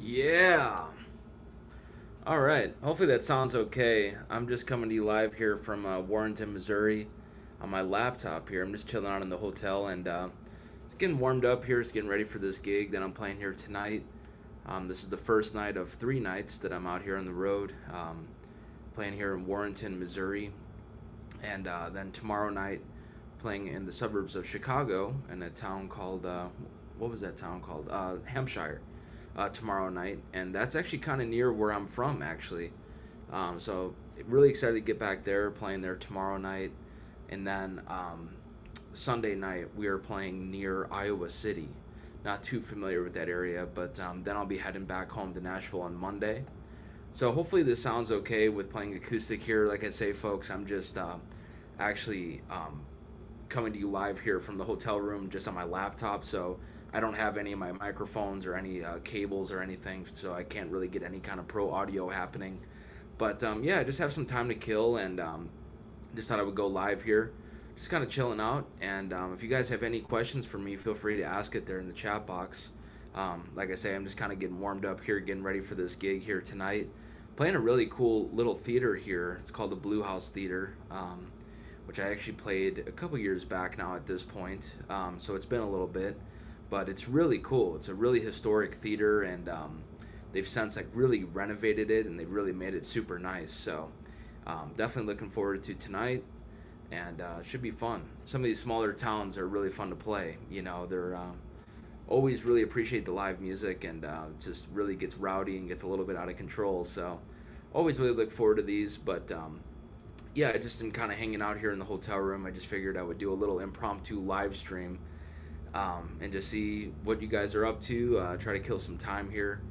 Yeah. All right. Hopefully that sounds okay. I'm just coming to you live here from Warrenton, Missouri, on my laptop here. I'm just chilling out in the hotel and it's getting warmed up here. It's getting ready for this gig that I'm playing here tonight. This is the first night of 3 nights that I'm out here on the road, playing here in Warrenton, Missouri, and then tomorrow night playing in the suburbs of Chicago in a town called what was that town called? Hampshire. Tomorrow night, and that's actually kind of near where I'm from, actually. So really excited to get back there, playing there tomorrow night, and then Sunday night we are playing near Iowa City. Not too familiar with that area, but then I'll be heading back home to Nashville on Monday. So hopefully this sounds okay with playing acoustic here. Like I say, folks, I'm just actually coming to you live here from the hotel room, just on my laptop. So I don't have any of my microphones or any cables or anything, so I can't really get any kind of pro audio happening. But yeah, I just have some time to kill, and just thought I would go live here. just kind of chilling out. And if you guys have any questions for me, feel free to ask it there in the chat box. Like I say, I'm just kind of getting warmed up here, getting ready for this gig here tonight. Playing a really cool little theater here. It's called the Blue House Theater, which I actually played a couple years back now at this point. So it's been a little bit, but it's really cool. It's a really historic theater, and they've since like really renovated it, and they've really made it super nice. So definitely looking forward to tonight, and it should be fun. Some of these smaller towns are really fun to play. You know, they're always really appreciate the live music, and it just really gets rowdy and gets a little bit out of control. So always really look forward to these. But yeah, I just am kind of hanging out here in the hotel room. I just figured I would do a little impromptu live stream, and just see what you guys are up to. Try to kill some time here.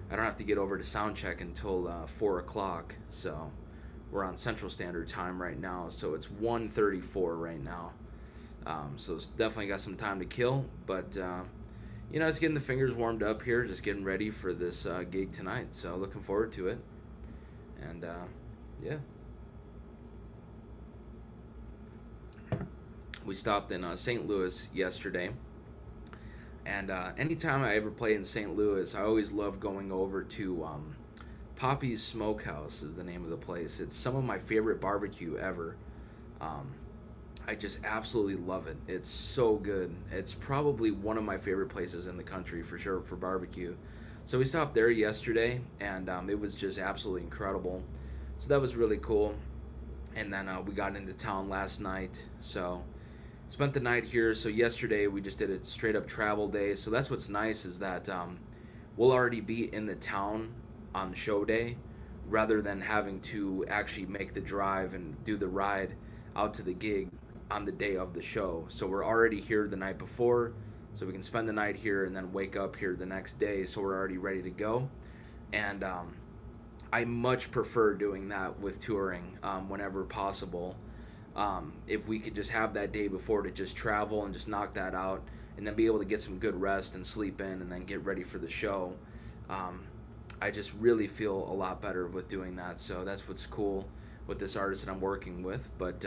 I don't have to get over to sound check until 4 o'clock. So we're on Central Standard Time right now. So it's 1:34 right now. So it's definitely got some time to kill. But you know, just getting the fingers warmed up here, just getting ready for this gig tonight. So looking forward to it. And yeah. We stopped in St. Louis yesterday. And anytime I ever play in St. Louis, I always love going over to Poppy's Smokehouse is the name of the place. It's some of my favorite barbecue ever. I just absolutely love it. It's so good. It's probably one of my favorite places in the country for sure for barbecue. So we stopped there yesterday, and it was just absolutely incredible. So that was really cool. And then we got into town last night. So spent the night here. So yesterday we just did a straight up travel day. So that's what's nice is that we'll already be in the town on show day rather than having to actually make the drive and do the ride out to the gig on the day of the show. So we're already here the night before, so we can spend the night here and then wake up here the next day, so we're already ready to go. And I much prefer doing that with touring whenever possible. If we could just have that day before to just travel and just knock that out, and then be able to get some good rest and sleep in and then get ready for the show. I just really feel a lot better with doing that. So that's what's cool with this artist that I'm working with. But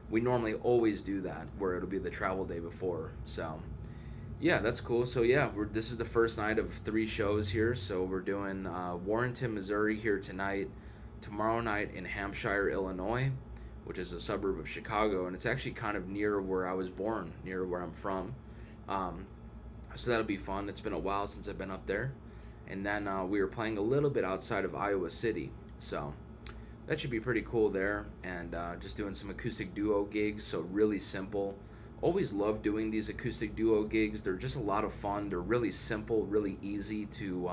we normally always do that, where it'll be the travel day before. So yeah, that's cool. So yeah, this is the first night of 3 shows here. So we're doing Warrenton, Missouri here tonight, tomorrow night in Hampshire, Illinois, which is a suburb of Chicago, and it's actually kind of near where I was born, near where I'm from. So that'll be fun. It's been a while since I've been up there. And then we were playing a little bit outside of Iowa City, so that should be pretty cool there. And just doing some acoustic duo gigs, so really simple. Always love doing these acoustic duo gigs. They're just a lot of fun. They're really simple, really easy to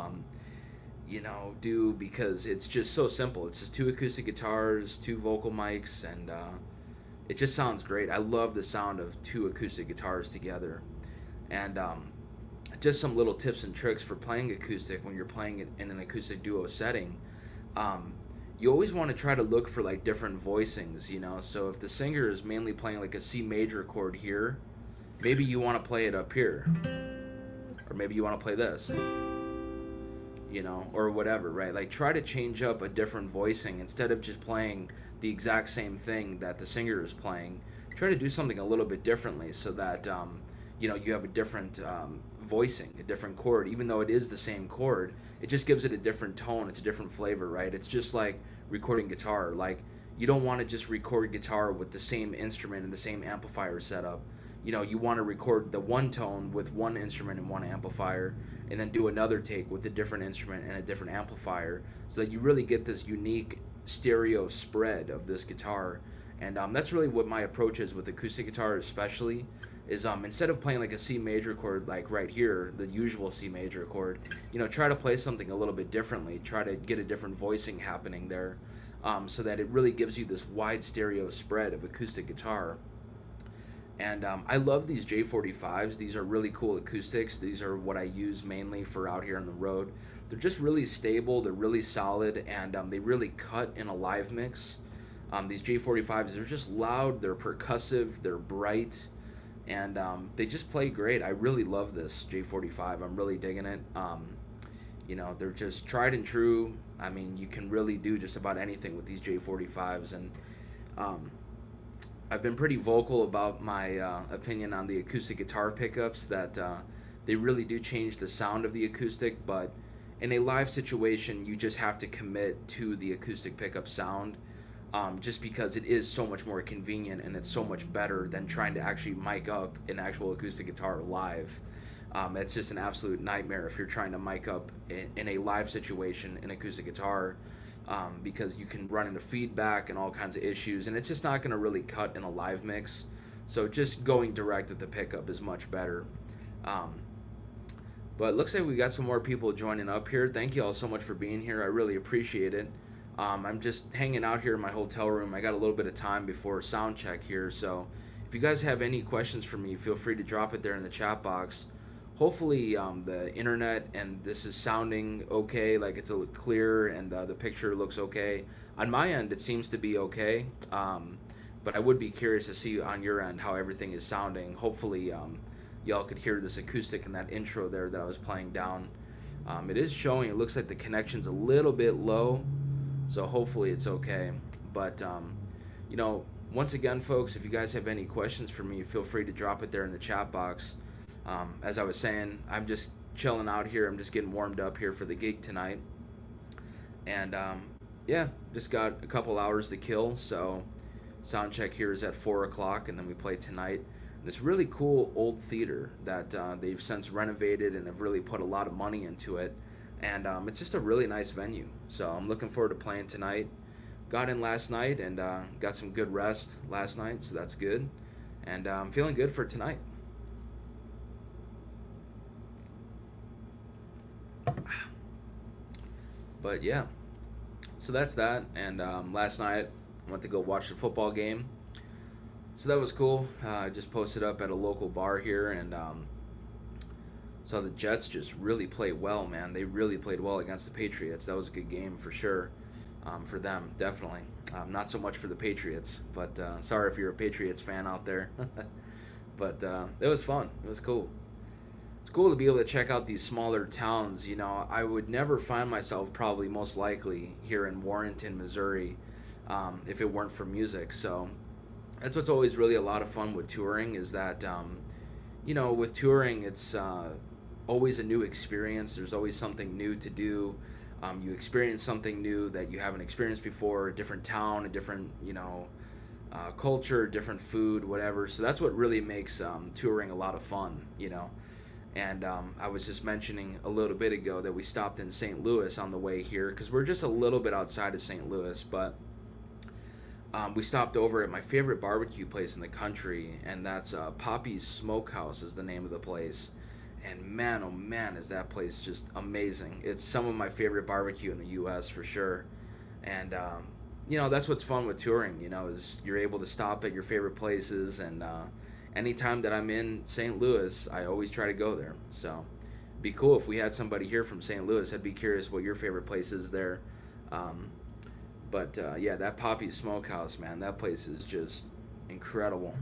you know, do, because it's just so simple. It's just 2 acoustic guitars, 2 vocal mics, and it just sounds great. I love the sound of 2 acoustic guitars together. And just some little tips and tricks for playing acoustic when you're playing it in an acoustic duo setting. You always want to try to look for like different voicings, you know. So if the singer is mainly playing like a C major chord here, maybe you want to play it up here, or maybe you want to play this, you know, or whatever, right? Like try to change up a different voicing instead of just playing the exact same thing that the singer is playing. Try to do something a little bit differently so that you know, you have a different voicing, a different chord. Even though it is the same chord, it just gives it a different tone. It's a different flavor, right? It's just like recording guitar. Like, you don't want to just record guitar with the same instrument and the same amplifier setup. You know, you want to record the one tone with one instrument and one amplifier, and then do another take with a different instrument and a different amplifier, so that you really get this unique stereo spread of this guitar. And that's really what my approach is with acoustic guitar, especially, is instead of playing like a C major chord like right here, the usual C major chord, you know, try to play something a little bit differently. Try to get a different voicing happening there, so that it really gives you this wide stereo spread of acoustic guitar. And I love these J45s. These are really cool acoustics. These are what I use mainly for out here on the road. They're just really stable, they're really solid, and they really cut in a live mix. These J45s, they're just loud, they're percussive, they're bright, and they just play great. I really love this J45. I'm really digging it. You know, they're just tried and true. I mean, you can really do just about anything with these J45s, and I've been pretty vocal about my opinion on the acoustic guitar pickups, that they really do change the sound of the acoustic, but in a live situation, you just have to commit to the acoustic pickup sound, just because it is so much more convenient and it's so much better than trying to actually mic up an actual acoustic guitar live. It's just an absolute nightmare if you're trying to mic up in a live situation an acoustic guitar, because you can run into feedback and all kinds of issues, and it's just not going to really cut in a live mix. So just going direct at the pickup is much better. Um, but it looks like we got some more people joining up here. Thank you all so much for being here. I really appreciate it. I'm just hanging out here in my hotel room. I got a little bit of time before sound check here, so if you guys have any questions for me, feel free to drop it there in the chat box. Hopefully the internet and this is sounding okay, like it's a little clear, and the picture looks okay. On my end, it seems to be okay, but I would be curious to see on your end how everything is sounding. Hopefully y'all could hear this acoustic in that intro there that I was playing down. It is showing, it looks like the connection's a little bit low, so hopefully it's okay. But you know, once again, folks, if you guys have any questions for me, feel free to drop it there in the chat box. As I was saying, I'm just chilling out here. I'm just getting warmed up here for the gig tonight. And yeah, just got a couple hours to kill. So sound check here is at 4 o'clock, and then we play tonight. And this really cool old theater that they've since renovated and have really put a lot of money into it. And it's just a really nice venue. So I'm looking forward to playing tonight. Got in last night and got some good rest last night, so that's good. And I'm feeling good for tonight. But yeah, so that's that. And last night I went to go watch the football game, so that was cool. I just posted up at a local bar here and saw the Jets just really play well, man. They really played well against the Patriots. That was a good game for sure, for them, definitely. Not so much for the Patriots, but sorry if you're a Patriots fan out there. But it was fun. It was cool. It's cool to be able to check out these smaller towns. You know, I would never find myself probably most likely here in Warrenton, Missouri, if it weren't for music. So that's what's always really a lot of fun with touring, is that, you know, with touring, it's always a new experience. There's always something new to do. You experience something new that you haven't experienced before, a different town, a different, you know, culture, different food, whatever. So that's what really makes touring a lot of fun, you know. And I was just mentioning a little bit ago that we stopped in St. Louis on the way here, because we're just a little bit outside of St. Louis, but we stopped over at my favorite barbecue place in the country, and that's Poppy's Smokehouse is the name of the place. And man, oh man, is that place just amazing. It's some of my favorite barbecue in the U.S. for sure. And you know, that's what's fun with touring, you know, is you're able to stop at your favorite places. And anytime that I'm in St. Louis, I always try to go there. So it'd be cool if we had somebody here from St. Louis. I'd be curious what your favorite place is there. But yeah, that Poppy's Smokehouse, man, that place is just incredible.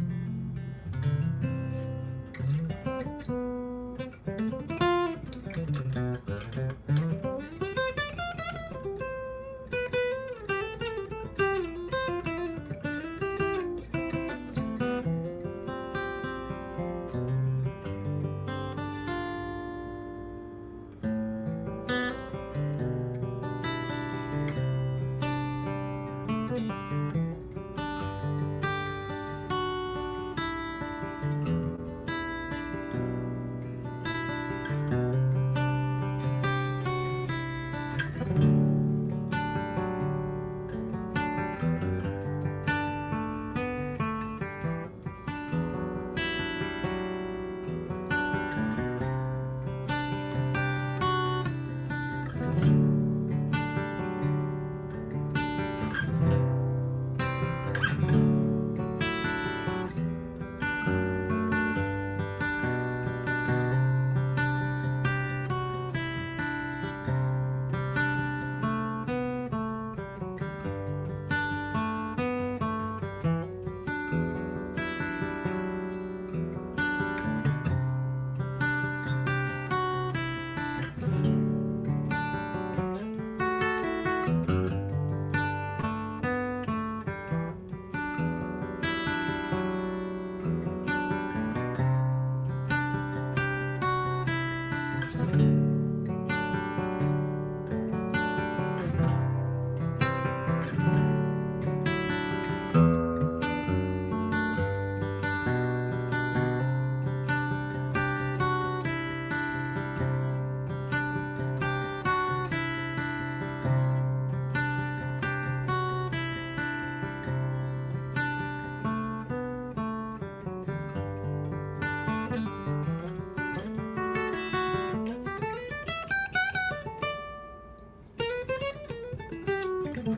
Yeah.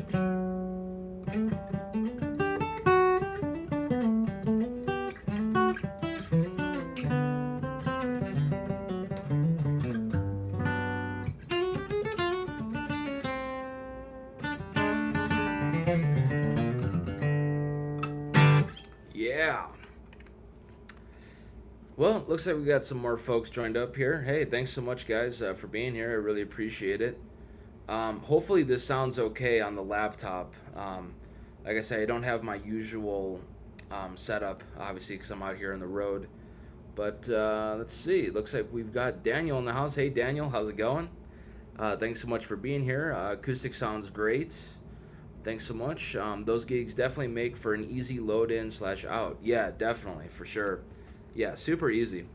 Well, looks like we got some more folks joined up here. Hey, thanks so much, guys, for being here. I really appreciate it. Hopefully, this sounds okay on the laptop. Like I say, I don't have my usual setup, obviously, because I'm out here on the road. But let's see. It looks like we've got Daniel in the house. Hey, Daniel, how's it going? Thanks so much for being here. Acoustic sounds great. Thanks so much. Those gigs definitely make for an easy load in / out. Yeah, definitely, for sure. Yeah, super easy.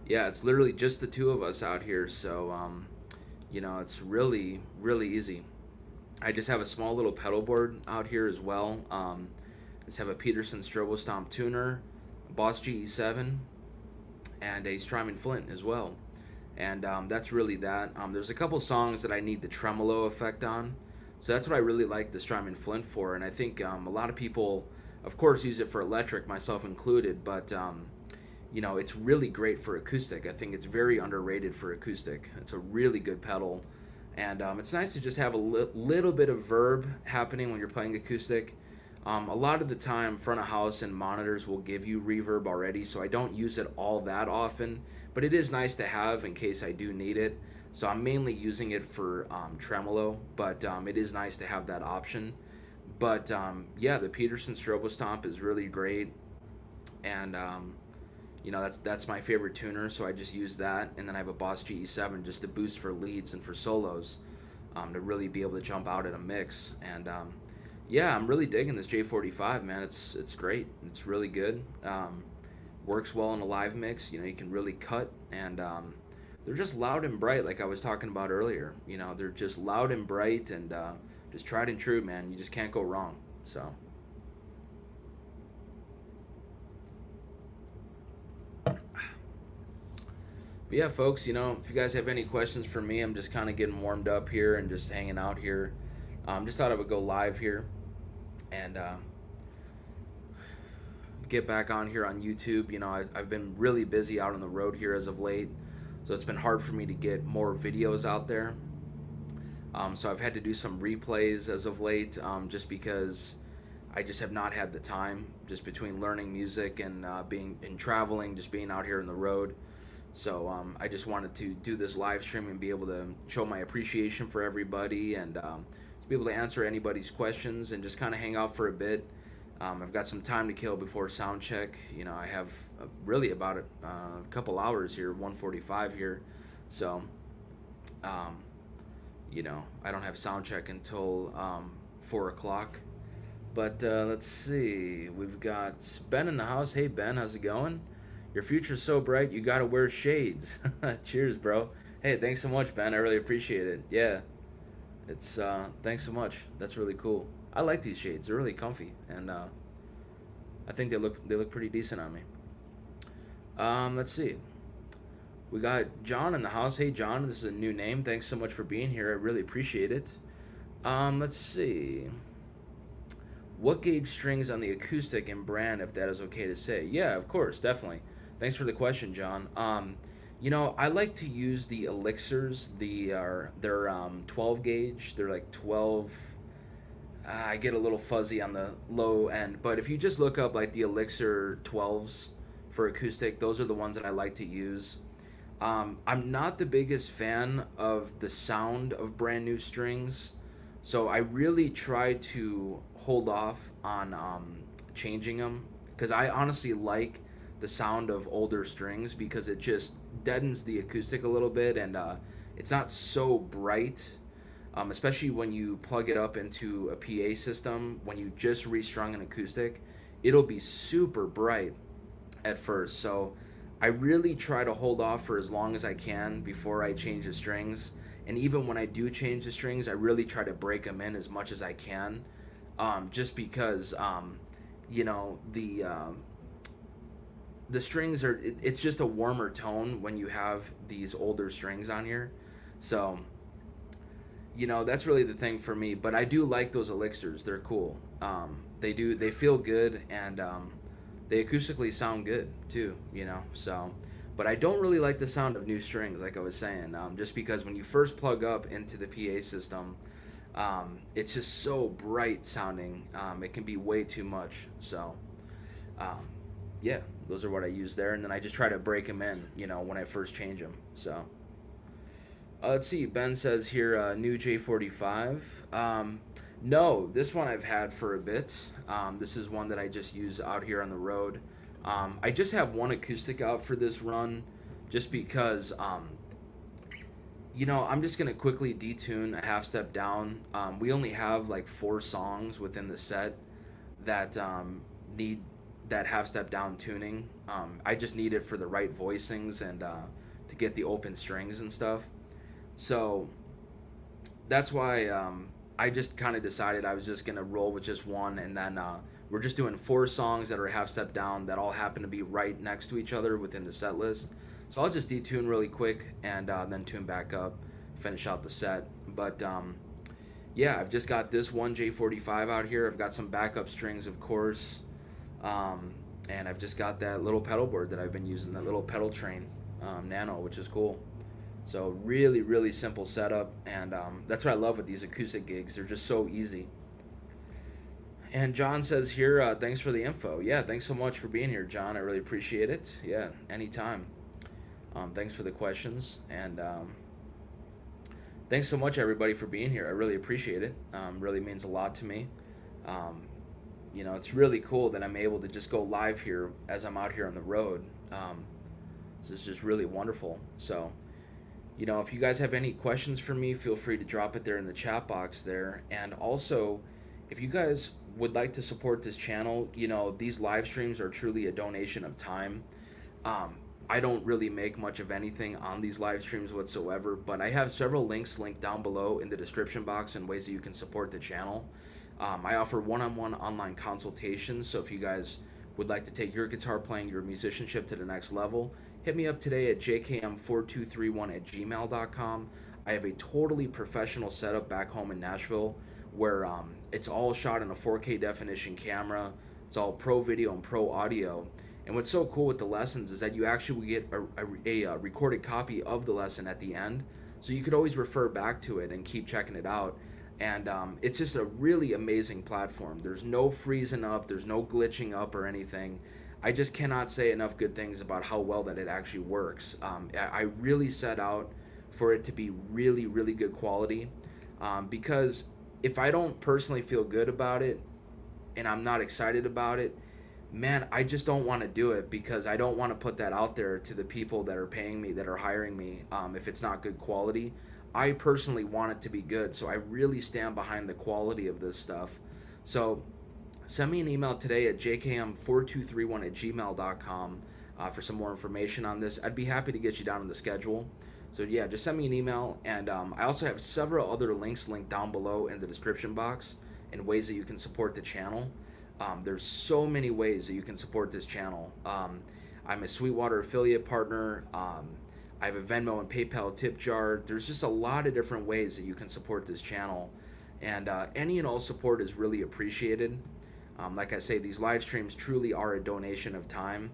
Yeah, it's literally just the two of us out here, so it's really, really easy. I just have a small little pedal board out here as well. Just have a Peterson Strobo Stomp tuner, a Boss GE7, and a Strymon Flint as well. And that's really that. There's a couple songs that I need the tremolo effect on, so that's what I really like the Strymon Flint for. And I think a lot of people, of course, use it for electric, myself included, but it's really great for acoustic. I think it's very underrated for acoustic. It's a really good pedal, and it's nice to just have a little bit of verb happening when you're playing acoustic. A lot of the time, front of house and monitors will give you reverb already, so I don't use it all that often, but it is nice to have in case I do need it. So I'm mainly using it for tremolo, but it is nice to have that option. But yeah, the Peterson Strobo Stomp is really great, and that's my favorite tuner, so I just use that. And then I have a Boss GE7 just to boost for leads and for solos, to really be able to jump out at a mix. And yeah, I'm really digging this J45, man. It's great. It's really good. Works well in a live mix. You can really cut, and they're just loud and bright, like I was talking about earlier. They're just loud and bright, and just tried and true, man. You just can't go wrong. So. But yeah, folks, if you guys have any questions for me, I'm just kind of getting warmed up here and just hanging out here. Just thought I would go live here and get back on here on YouTube. I've been really busy out on the road here as of late, so it's been hard for me to get more videos out there. So I've had to do some replays as of late, just because I just have not had the time, just between learning music and being and traveling, just being out here on the road. So I just wanted to do this live stream and be able to show my appreciation for everybody, and to be able to answer anybody's questions and just kind of hang out for a bit. I've got some time to kill before sound check. I have really about a couple hours here, 1:45 here. So, I don't have sound check until 4 o'clock. But let's see. We've got Ben in the house. Hey, Ben, how's it going? Your future's so bright, you gotta wear shades. Cheers, bro. Hey, thanks so much, Ben. I really appreciate it. Yeah, it's thanks so much. That's really cool. I like these shades. They're really comfy, and I think they look pretty decent on me. Let's see. We got John in the house. Hey, John, this is a new name. Thanks so much for being here. I really appreciate it. Let's see. What gauge strings on the acoustic and brand, if that is okay to say? Yeah, of course, definitely. Thanks for the question, John. I like to use the Elixirs. They're 12 gauge. They're like 12. I get a little fuzzy on the low end, but if you just look up like the Elixir 12s for acoustic, those are the ones that I like to use. I'm not the biggest fan of the sound of brand new strings, so I really try to hold off on changing them, because I honestly like the sound of older strings because it just deadens the acoustic a little bit, and it's not so bright, especially when you plug it up into a PA system. When you just restrung an acoustic, it'll be super bright at first, so I really try to hold off for as long as I can before I change the strings. And even when I do change the strings, I really try to break them in as much as I can, just because the strings are, it's just a warmer tone when you have these older strings on here. So that's really the thing for me. But I do like those elixirs. They're cool. They feel good, and they acoustically sound good too. So. But I don't really like the sound of new strings, like I was saying, just because when you first plug up into the PA system, it's just so bright sounding. It can be way too much. So, um, yeah, those are what I use there, and then I just try to break them in, when I first change them. So, let's see. Ben says here, new J45. No, this one I've had for a bit. This is one that I just use out here on the road. I just have one acoustic out for this run, just because, I'm just gonna quickly detune a half step down. We only have like 4 songs within the set that need that half step down tuning. I just need it for the right voicings and to get the open strings and stuff. So that's why I just kind of decided I was just gonna roll with just one, and then we're just doing 4 songs that are half step down that all happen to be right next to each other within the set list. So I'll just detune really quick and then tune back up, finish out the set. But yeah, I've just got this one J45 out here. I've got some backup strings, of course, and I've just got that little pedal board that I've been using, that little pedal train Nano, which is cool. So really, really simple setup, and that's what I love with these acoustic gigs. They're just so easy. And John says here, thanks for the info. Yeah, thanks so much for being here, John. I really appreciate it. Yeah, anytime. Thanks for the questions, and thanks so much, everybody, for being here. I really appreciate it. Really means a lot to me. It's really cool that I'm able to just go live here as I'm out here on the road. This is just really wonderful. So, if you guys have any questions for me, feel free to drop it there in the chat box there. And also, if you guys would like to support this channel, these live streams are truly a donation of time. I don't really make much of anything on these live streams whatsoever, but I have several links linked down below in the description box and ways that you can support the channel. I offer one-on-one online consultations, so if you guys would like to take your guitar playing, your musicianship to the next level, hit me up today at jkm4231@gmail.com. I have a totally professional setup back home in Nashville where it's all shot in a 4K definition camera. It's all pro video and pro audio. And what's so cool with the lessons is that you actually get a recorded copy of the lesson at the end, so you could always refer back to it and keep checking it out. And it's just a really amazing platform. There's no freezing up, there's no glitching up or anything. I just cannot say enough good things about how well that it actually works. I really set out for it to be really, really good quality, because if I don't personally feel good about it and I'm not excited about it, man, I just don't want to do it, because I don't want to put that out there to the people that are paying me, that are hiring me, if it's not good quality. I personally want it to be good, so I really stand behind the quality of this stuff. So send me an email today at jkm4231@gmail.com for some more information on this. I'd be happy to get you down on the schedule. So yeah, just send me an email, and I also have several other links linked down below in the description box and ways that you can support the channel. There's so many ways that you can support this channel. I'm a Sweetwater affiliate partner. I have a Venmo and PayPal tip jar. There's just a lot of different ways that you can support this channel, and any and all support is really appreciated. Like I say, these live streams truly are a donation of time,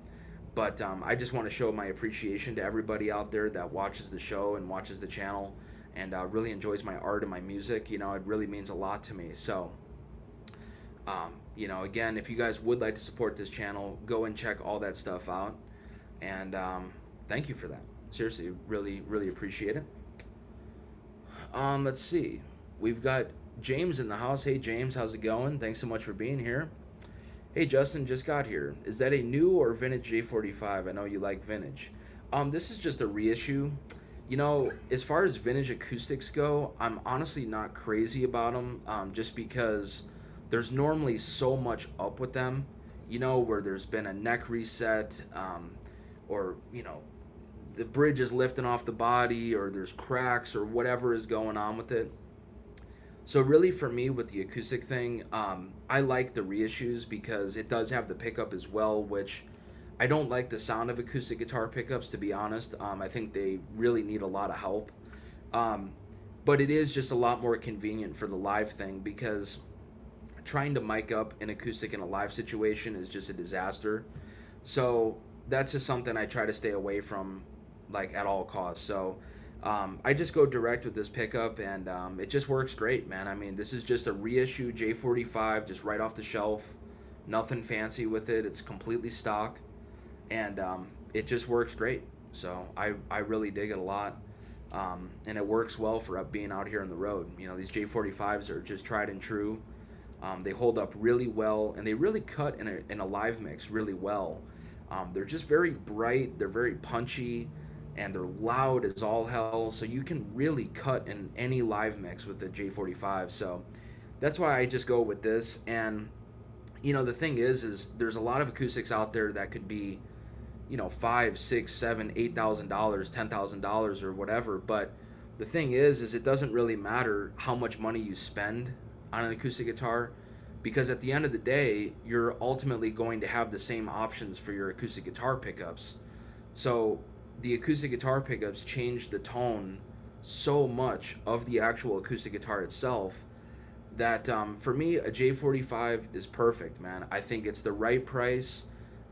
but I just want to show my appreciation to everybody out there that watches the show and watches the channel and really enjoys my art and my music. It really means a lot to me. So again, if you guys would like to support this channel, go and check all that stuff out, and thank you for that. Seriously, really, really appreciate it. Let's see. We've got James in the house. Hey, James, how's it going? Thanks so much for being here. Hey, Justin, just got here. Is that a new or vintage J45? I know you like vintage. This is just a reissue. As far as vintage acoustics go, I'm honestly not crazy about them, just because there's normally so much up with them, where there's been a neck reset, or, the bridge is lifting off the body, or there's cracks, or whatever is going on with it. So really, for me, with the acoustic thing, I like the reissues because it does have the pickup as well, which I don't like the sound of acoustic guitar pickups, to be honest. I think they really need a lot of help. but it is just a lot more convenient for the live thing, because trying to mic up an acoustic in a live situation is just a disaster. So that's just something I try to stay away from, like, at all costs. So I just go direct with this pickup, and it just works great, man. I mean, this is just a reissue J45, just right off the shelf. Nothing fancy with it. It's completely stock, and it just works great. So I really dig it a lot. And it works well for being out here on the road. You know, these J45s are just tried and true. They hold up really well, and they really cut in a live mix really well. They're just very bright, they're very punchy, and they're loud as all hell, so you can really cut in any live mix with the J45. So that's why I just go with this. And you know, the thing is there's a lot of acoustics out there that could be, you know, $5, $6, $7, $8,000, $10,000 or whatever. But the thing is it doesn't really matter how much money you spend on an acoustic guitar, because at the end of the day, you're ultimately going to have the same options for your acoustic guitar pickups. So the acoustic guitar pickups change the tone so much of the actual acoustic guitar itself that for me, a J45 is perfect, man. I think it's the right price.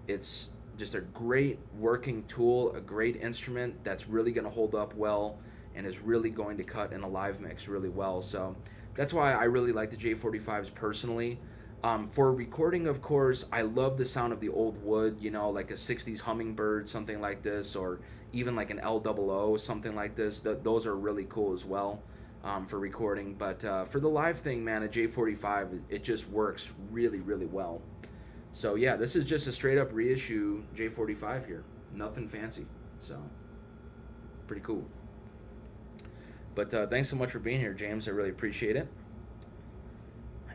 It's just a great working tool, a great instrument that's really going to hold up well and is really going to cut in a live mix really well. So that's why I really like the J45s personally. For recording, of course, I love the sound of the old wood, you know, like a 60s Hummingbird, something like this, or even like an LOO, something like this. Those are really cool as well for recording. But for the live thing, man, a J45, it just works really, really well. So yeah, this is just a straight up reissue J45 here. Nothing fancy. So pretty cool. But thanks so much for being here, James. I really appreciate it.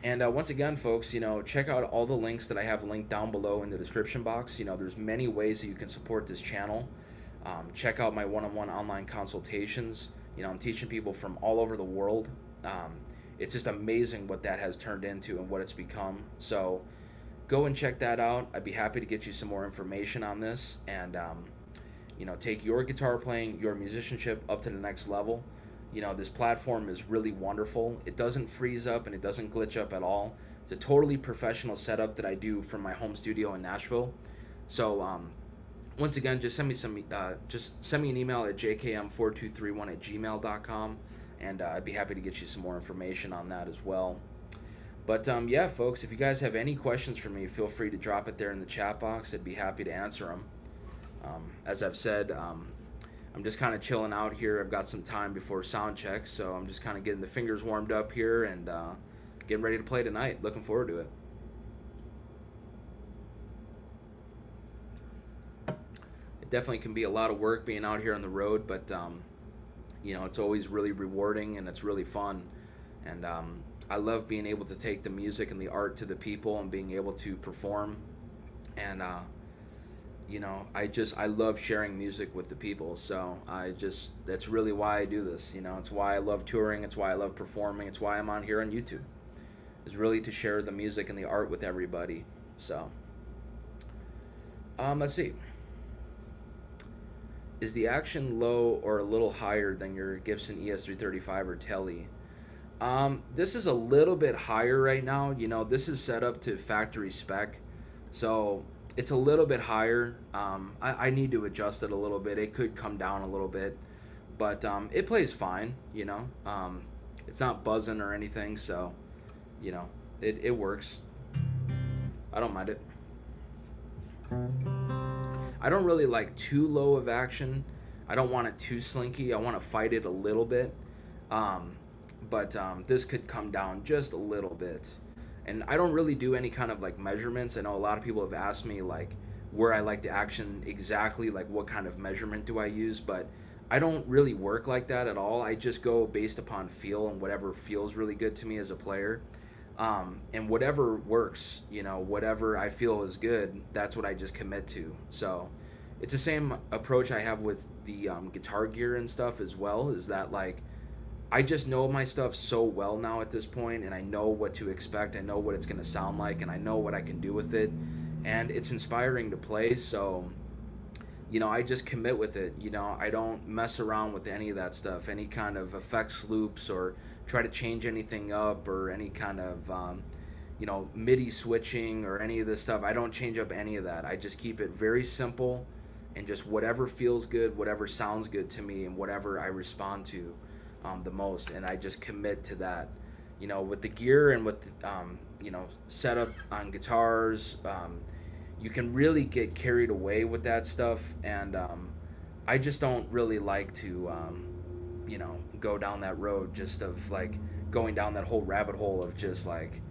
And once again, folks, you know, check out all the links that I have linked down below in the description box. You know, there's many ways that you can support this channel. Check out my one-on-one online consultations. You know, I'm teaching people from all over the world. It's just amazing what that has turned into and what it's become. So go and check that out. I'd be happy to get you some more information on this, and you know, take your guitar playing, your musicianship up to the next level. You know, this platform is really wonderful. It doesn't freeze up and it doesn't glitch up at all. It's a totally professional setup that I do from my home studio in Nashville. So once again, just send me an email at jkm4231@gmail.com, and I'd be happy to get you some more information on that as well. But yeah, folks, if you guys have any questions for me, feel free to drop it there in the chat box. I'd be happy to answer them. As I've said, I'm just kind of chilling out here. I've got some time before sound check, so I'm just kind of getting the fingers warmed up here and getting ready to play tonight. Looking forward to it. It definitely can be a lot of work being out here on the road, but you know, it's always really rewarding and it's really fun. And I love being able to take the music and the art to the people and being able to perform. And you know, I love sharing music with the people. So that's really why I do this. You know, it's why I love touring. It's why I love performing. It's why I'm on here on YouTube. It's really to share the music and the art with everybody. So let's see. Is the action low or a little higher than your Gibson ES335 or Tele? This is a little bit higher right now. You know, this is set up to factory spec, so it's a little bit higher. I need to adjust it a little bit. It could come down a little bit, but it plays fine, you know. It's not buzzing or anything, so, you know, it works. I don't mind it. I don't really like too low of action. I don't want it too slinky. I want to fight it a little bit. But this could come down just a little bit. And I don't really do any kind of like measurements. I know a lot of people have asked me like where I like the action exactly, like what kind of measurement do I use, but I don't really work like that at all. I just go based upon feel and whatever feels really good to me as a player. And whatever works, you know, whatever I feel is good, that's what I just commit to. So it's the same approach I have with the guitar gear and stuff as well, is that like I just know my stuff so well now at this point, and I know what to expect. I know what it's going to sound like, and I know what I can do with it, and it's inspiring to play. So I just commit with it. I don't mess around with any of that stuff, any kind of effects loops, or try to change anything up, or any kind of MIDI switching or any of this stuff. I don't change up any of that. I just keep it very simple, and just whatever feels good, whatever sounds good to me, and whatever I respond to the most, and I just commit to that. With the gear and with the, setup on guitars, you can really get carried away with that stuff, and I just don't really like to go down that road, just of like going down that whole rabbit hole of just like,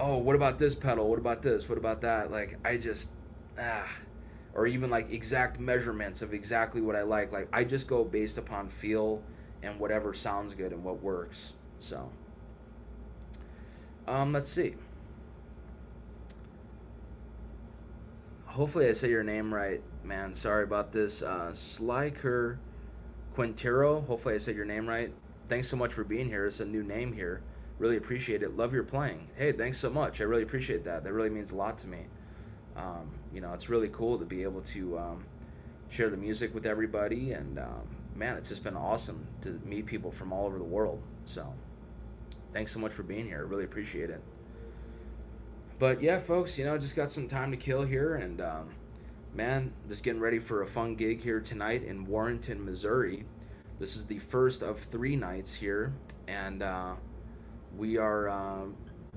oh, what about this pedal, what about this, what about that, like I just or even like exact measurements of exactly what I like I just go based upon feel and whatever sounds good and what works. So let's see. Hopefully I say your name right, man. Sorry about this. Slyker Quintero. Hopefully I said your name right. Thanks so much for being here. It's a new name here. Really appreciate it. Love your playing. Hey, thanks so much. I really appreciate that. That really means a lot to me. It's really cool to be able to share the music with everybody, and man, it's just been awesome to meet people from all over the world. So thanks so much for being here. Really appreciate it. But yeah, folks, just got some time to kill here, and man, just getting ready for a fun gig here tonight in Warrenton, Missouri. This is the first of 3 nights here, and we are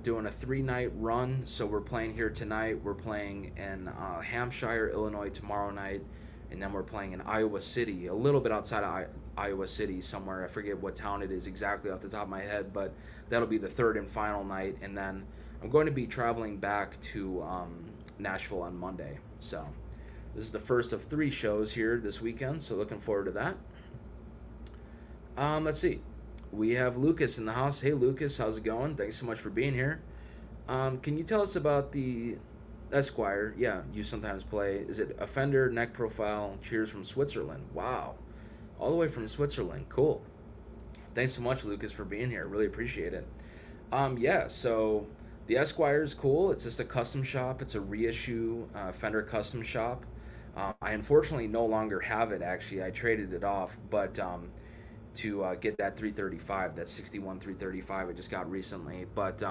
doing a 3-night run. So we're playing here tonight. We're playing in Hampshire, Illinois tomorrow night, and then we're playing in Iowa City, a little bit outside of Iowa City somewhere. I forget what town it is exactly off the top of my head, but that'll be the 3rd and final night, and then I'm going to be traveling back to Nashville on Monday. So this is the first of 3 shows here this weekend, so looking forward to that. Let's see. We have Lucas in the house. Hey, Lucas, how's it going? Thanks so much for being here. Can you tell us about the Esquire? Yeah, you sometimes play. Is it a Fender neck profile? Cheers from Switzerland. Wow. All the way from Switzerland. Cool. Thanks so much, Lucas, for being here. Really appreciate it. Yeah, so the Esquire is cool. It's just a custom shop. It's a reissue Fender custom shop. I unfortunately no longer have it, actually. I traded it off, but to get that 335, that 61 335 I just got recently. But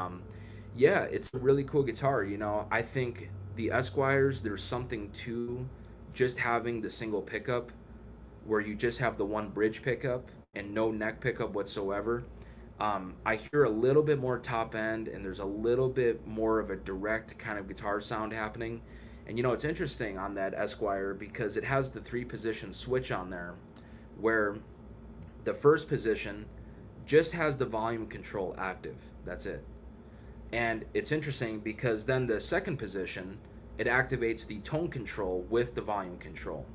yeah, it's a really cool guitar. I think the Esquires, there's something to just having the single pickup, where you just have the one bridge pickup and no neck pickup whatsoever. I hear a little bit more top end, and there's a little bit more of a direct kind of guitar sound happening. And it's interesting on that Esquire because it has the 3-position switch on there, where the first position just has the volume control active. That's it. And it's interesting because then the second position, it activates the tone control with the volume control.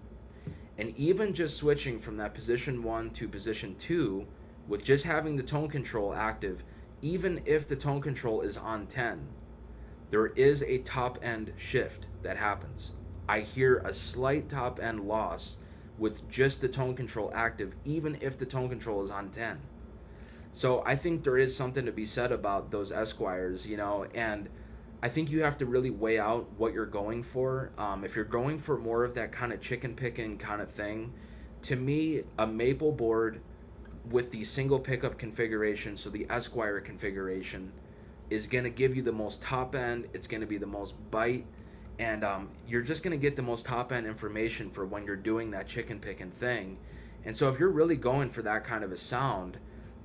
And even just switching from that position 1 to position 2, with just having the tone control active, even if the tone control is on 10, there is a top end shift that happens. I hear a slight top end loss with just the tone control active, even if the tone control is on 10. So I think there is something to be said about those Esquires, and I think you have to really weigh out what you're going for. If you're going for more of that kind of chicken picking kind of thing, to me, a maple board with the single pickup configuration, so the Esquire configuration, is going to give you the most top end. It's going to be the most bite, and you're just going to get the most top end information for when you're doing that chicken picking thing. And so if you're really going for that kind of a sound,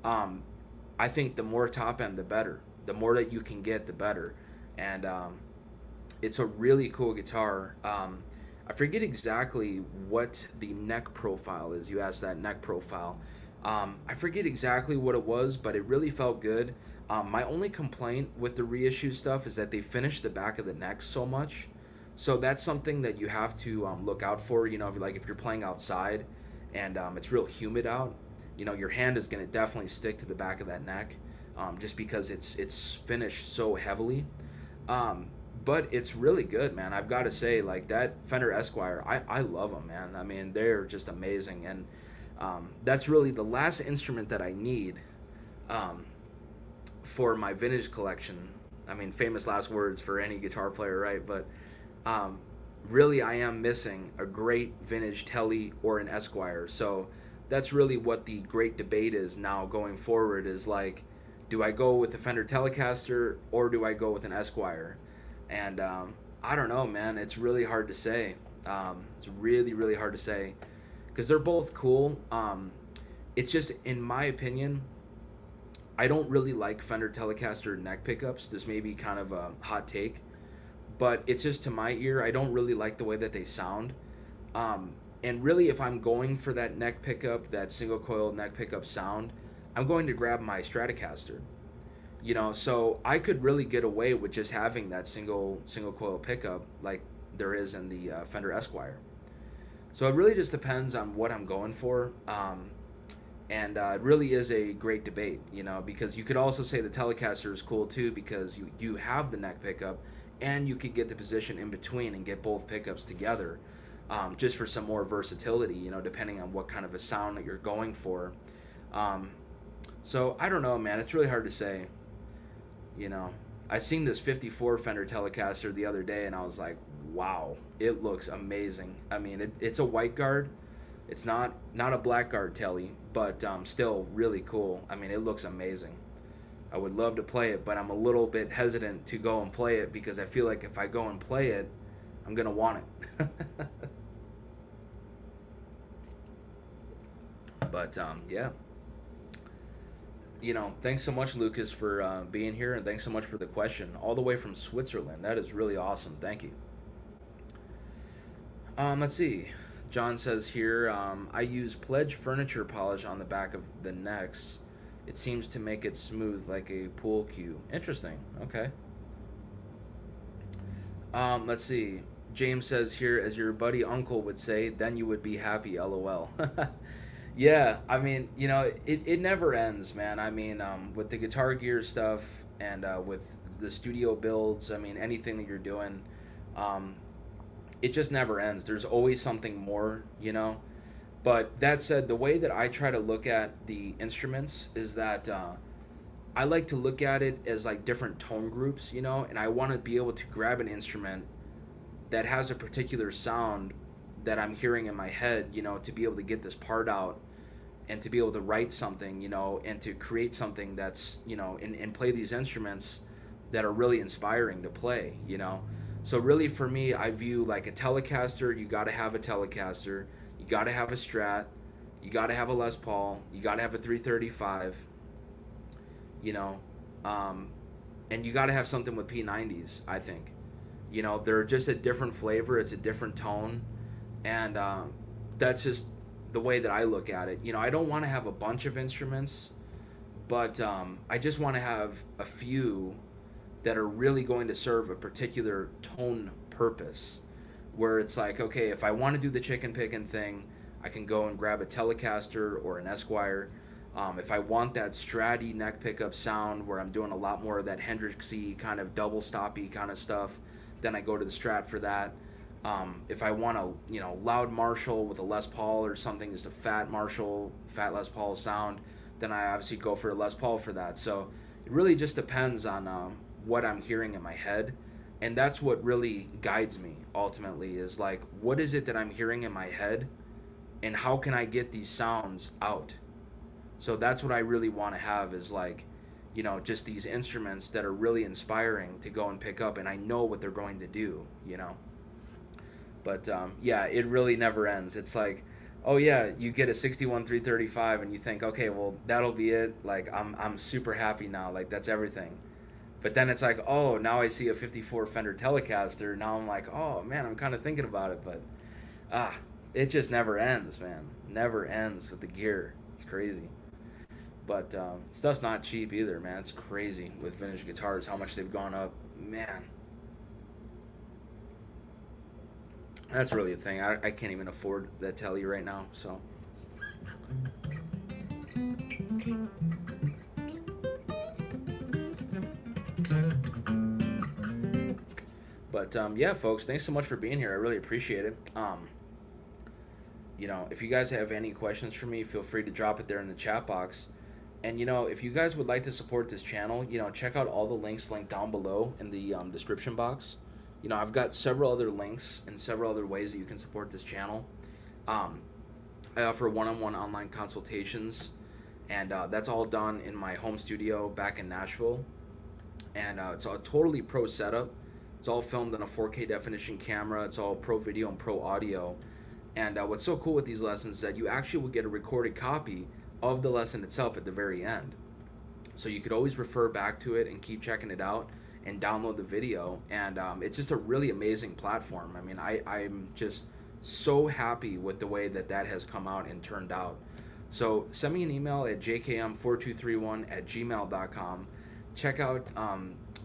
I think the more top end, the better. The more that you can get, the better. And it's a really cool guitar. I forget exactly what the neck profile is. You asked that neck profile. I forget exactly what it was, but it really felt good. My only complaint with the reissue stuff is that they finish the back of the neck so much. So that's something that you have to look out for. Like if you're playing outside and it's real humid out, your hand is going to definitely stick to the back of that neck, just because it's finished so heavily. But it's really good, man. I've got to say, like, that Fender Esquire, I love them, man. I mean, they're just amazing. And that's really the last instrument that I need for my vintage collection. I mean, famous last words for any guitar player, right? But really I am missing a great vintage Tele or an Esquire. So that's really what the great debate is now going forward, is like, do I go with a Fender Telecaster or do I go with an Esquire? And I don't know, man. It's really hard to say. It's really, really hard to say because they're both cool. It's just, in my opinion, I don't really like Fender Telecaster neck pickups. This may be kind of a hot take, but it's just, to my ear, I don't really like the way that they sound. And really, if I'm going for that neck pickup, that single coil neck pickup sound, I'm going to grab my Stratocaster. So I could really get away with just having that single coil pickup like there is in the Fender Esquire. So it really just depends on what I'm going for. And it really is a great debate, because you could also say the Telecaster is cool too, because you have the neck pickup and you could get the position in between and get both pickups together, just for some more versatility, depending on what kind of a sound that you're going for. So I don't know, man. It's really hard to say. I seen this 54 Fender Telecaster the other day and I was like, wow, it looks amazing. I mean, it's a white guard. It's not a black guard Tele, but still really cool. I mean, it looks amazing. I would love to play it, but I'm a little bit hesitant to go and play it because I feel like if I go and play it, I'm going to want it. But yeah. Thanks so much, Lucas, for being here, and thanks so much for the question. All the way from Switzerland. That is really awesome. Thank you. Let's see. John says here, I use Pledge furniture polish on the back of the necks. It seems to make it smooth like a pool cue. Interesting. Okay. Let's see. James says here, as your buddy uncle would say, then you would be happy, LOL. Yeah, I mean, it never ends, man. I mean, with the Guitar Gear stuff and with the studio builds, I mean, anything that you're doing, it just never ends. There's always something more, But that said, the way that I try to look at the instruments is that I like to look at it as like different tone groups, and I want to be able to grab an instrument that has a particular sound that I'm hearing in my head, to be able to get this part out and to be able to write something, and to create something that's, and play these instruments that are really inspiring to play, So really for me, I view like a Telecaster, you got to have a Telecaster, you got to have a Strat, you got to have a Les Paul, you got to have a 335, and you got to have something with P90s, I think. They're just a different flavor, it's a different tone. And that's just the way that I look at it. I don't want to have a bunch of instruments, but I just want to have a few that are really going to serve a particular tone purpose, where it's like, okay, if I want to do the chicken picking thing, I can go and grab a Telecaster or an Esquire. If I want that Stratty neck pickup sound where I'm doing a lot more of that Hendrixy kind of double stoppy kind of stuff, then I go to the Strat for that. If I want a loud Marshall with a Les Paul or something, just a fat Les Paul sound, then I obviously go for a Les Paul for that. So it really just depends on what I'm hearing in my head, and that's what really guides me ultimately, is like, what is it that I'm hearing in my head and how can I get these sounds out? So that's what I really want to have, is like, just these instruments that are really inspiring to go and pick up, and I know what they're going to do, But yeah, it really never ends. It's like, oh yeah, you get a 61 335 and you think, okay, well, that'll be it. Like, I'm super happy now. Like, that's everything. But then it's like, oh, now I see a 54 Fender Telecaster. Now I'm like, oh man, I'm kind of thinking about it. But it just never ends, man. Never ends with the gear. It's crazy. But stuff's not cheap either, man. It's crazy with vintage guitars, how much they've gone up. Man. That's really a thing. I can't even afford that Tele right now, so. But yeah, folks, thanks so much for being here. I really appreciate it. If you guys have any questions for me, feel free to drop it there in the chat box. And if you guys would like to support this channel, check out all the links linked down below in the description box. I've got several other links and several other ways that you can support this channel. Um, I offer one-on-one online consultations, and that's all done in my home studio back in Nashville. And it's a totally pro setup. It's all filmed on a 4K definition camera. It's all pro video and pro audio. And what's so cool with these lessons is that you actually will get a recorded copy of the lesson itself at the very end. So you could always refer back to it and keep checking it out and download the video. And it's just a really amazing platform. I mean, I'm just so happy with the way that has come out and turned out. So send me an email at jkm4231@gmail.com. Check out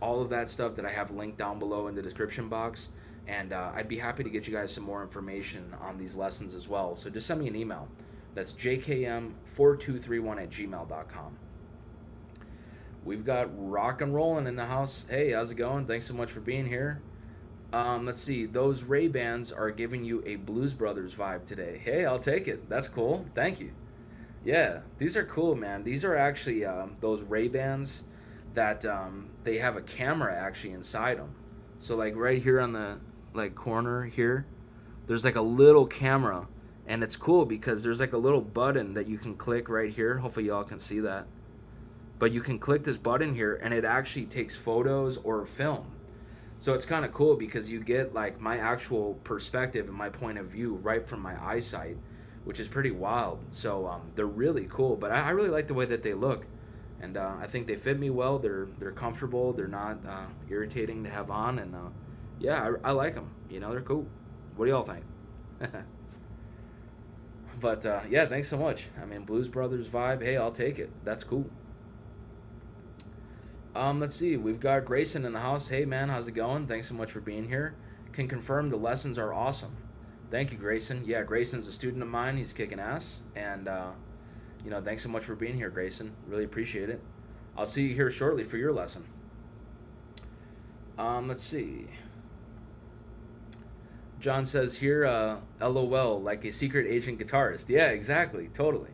all of that stuff that I have linked down below in the description box. And I'd be happy to get you guys some more information on these lessons as well. So just send me an email. That's jkm4231@gmail.com. We've got rock and rolling in the house. Hey, how's it going? Thanks so much for being here. Let's see. Those Ray-Bans are giving you a Blues Brothers vibe today. Hey, I'll take it. That's cool. Thank you. Yeah, these are cool, man. These are actually those Ray-Bans that they have a camera actually inside them. So like right here on the corner here, there's like a little camera, and it's cool because there's like a little button that you can click right here. Hopefully y'all can see that. But you can click this button here and it actually takes photos or film. So it's kind of cool because you get like my actual perspective and my point of view right from my eyesight, which is pretty wild. So they're really cool, but I really like the way that they look. And I think they fit me well. They're comfortable. They're not irritating to have on. And yeah, I like them. They're cool. What do y'all think? But yeah, thanks so much. I mean, Blues Brothers vibe. Hey, I'll take it. That's cool. Let's see. We've got Grayson in the house. Hey, man, how's it going? Thanks so much for being here. Can confirm the lessons are awesome. Thank you, Grayson. Yeah, Grayson's a student of mine. He's kicking ass. And thanks so much for being here, Grayson. Really appreciate it. I'll see you here shortly for your lesson. Let's see. John says here, LOL, like a secret agent guitarist. Yeah, exactly. Totally.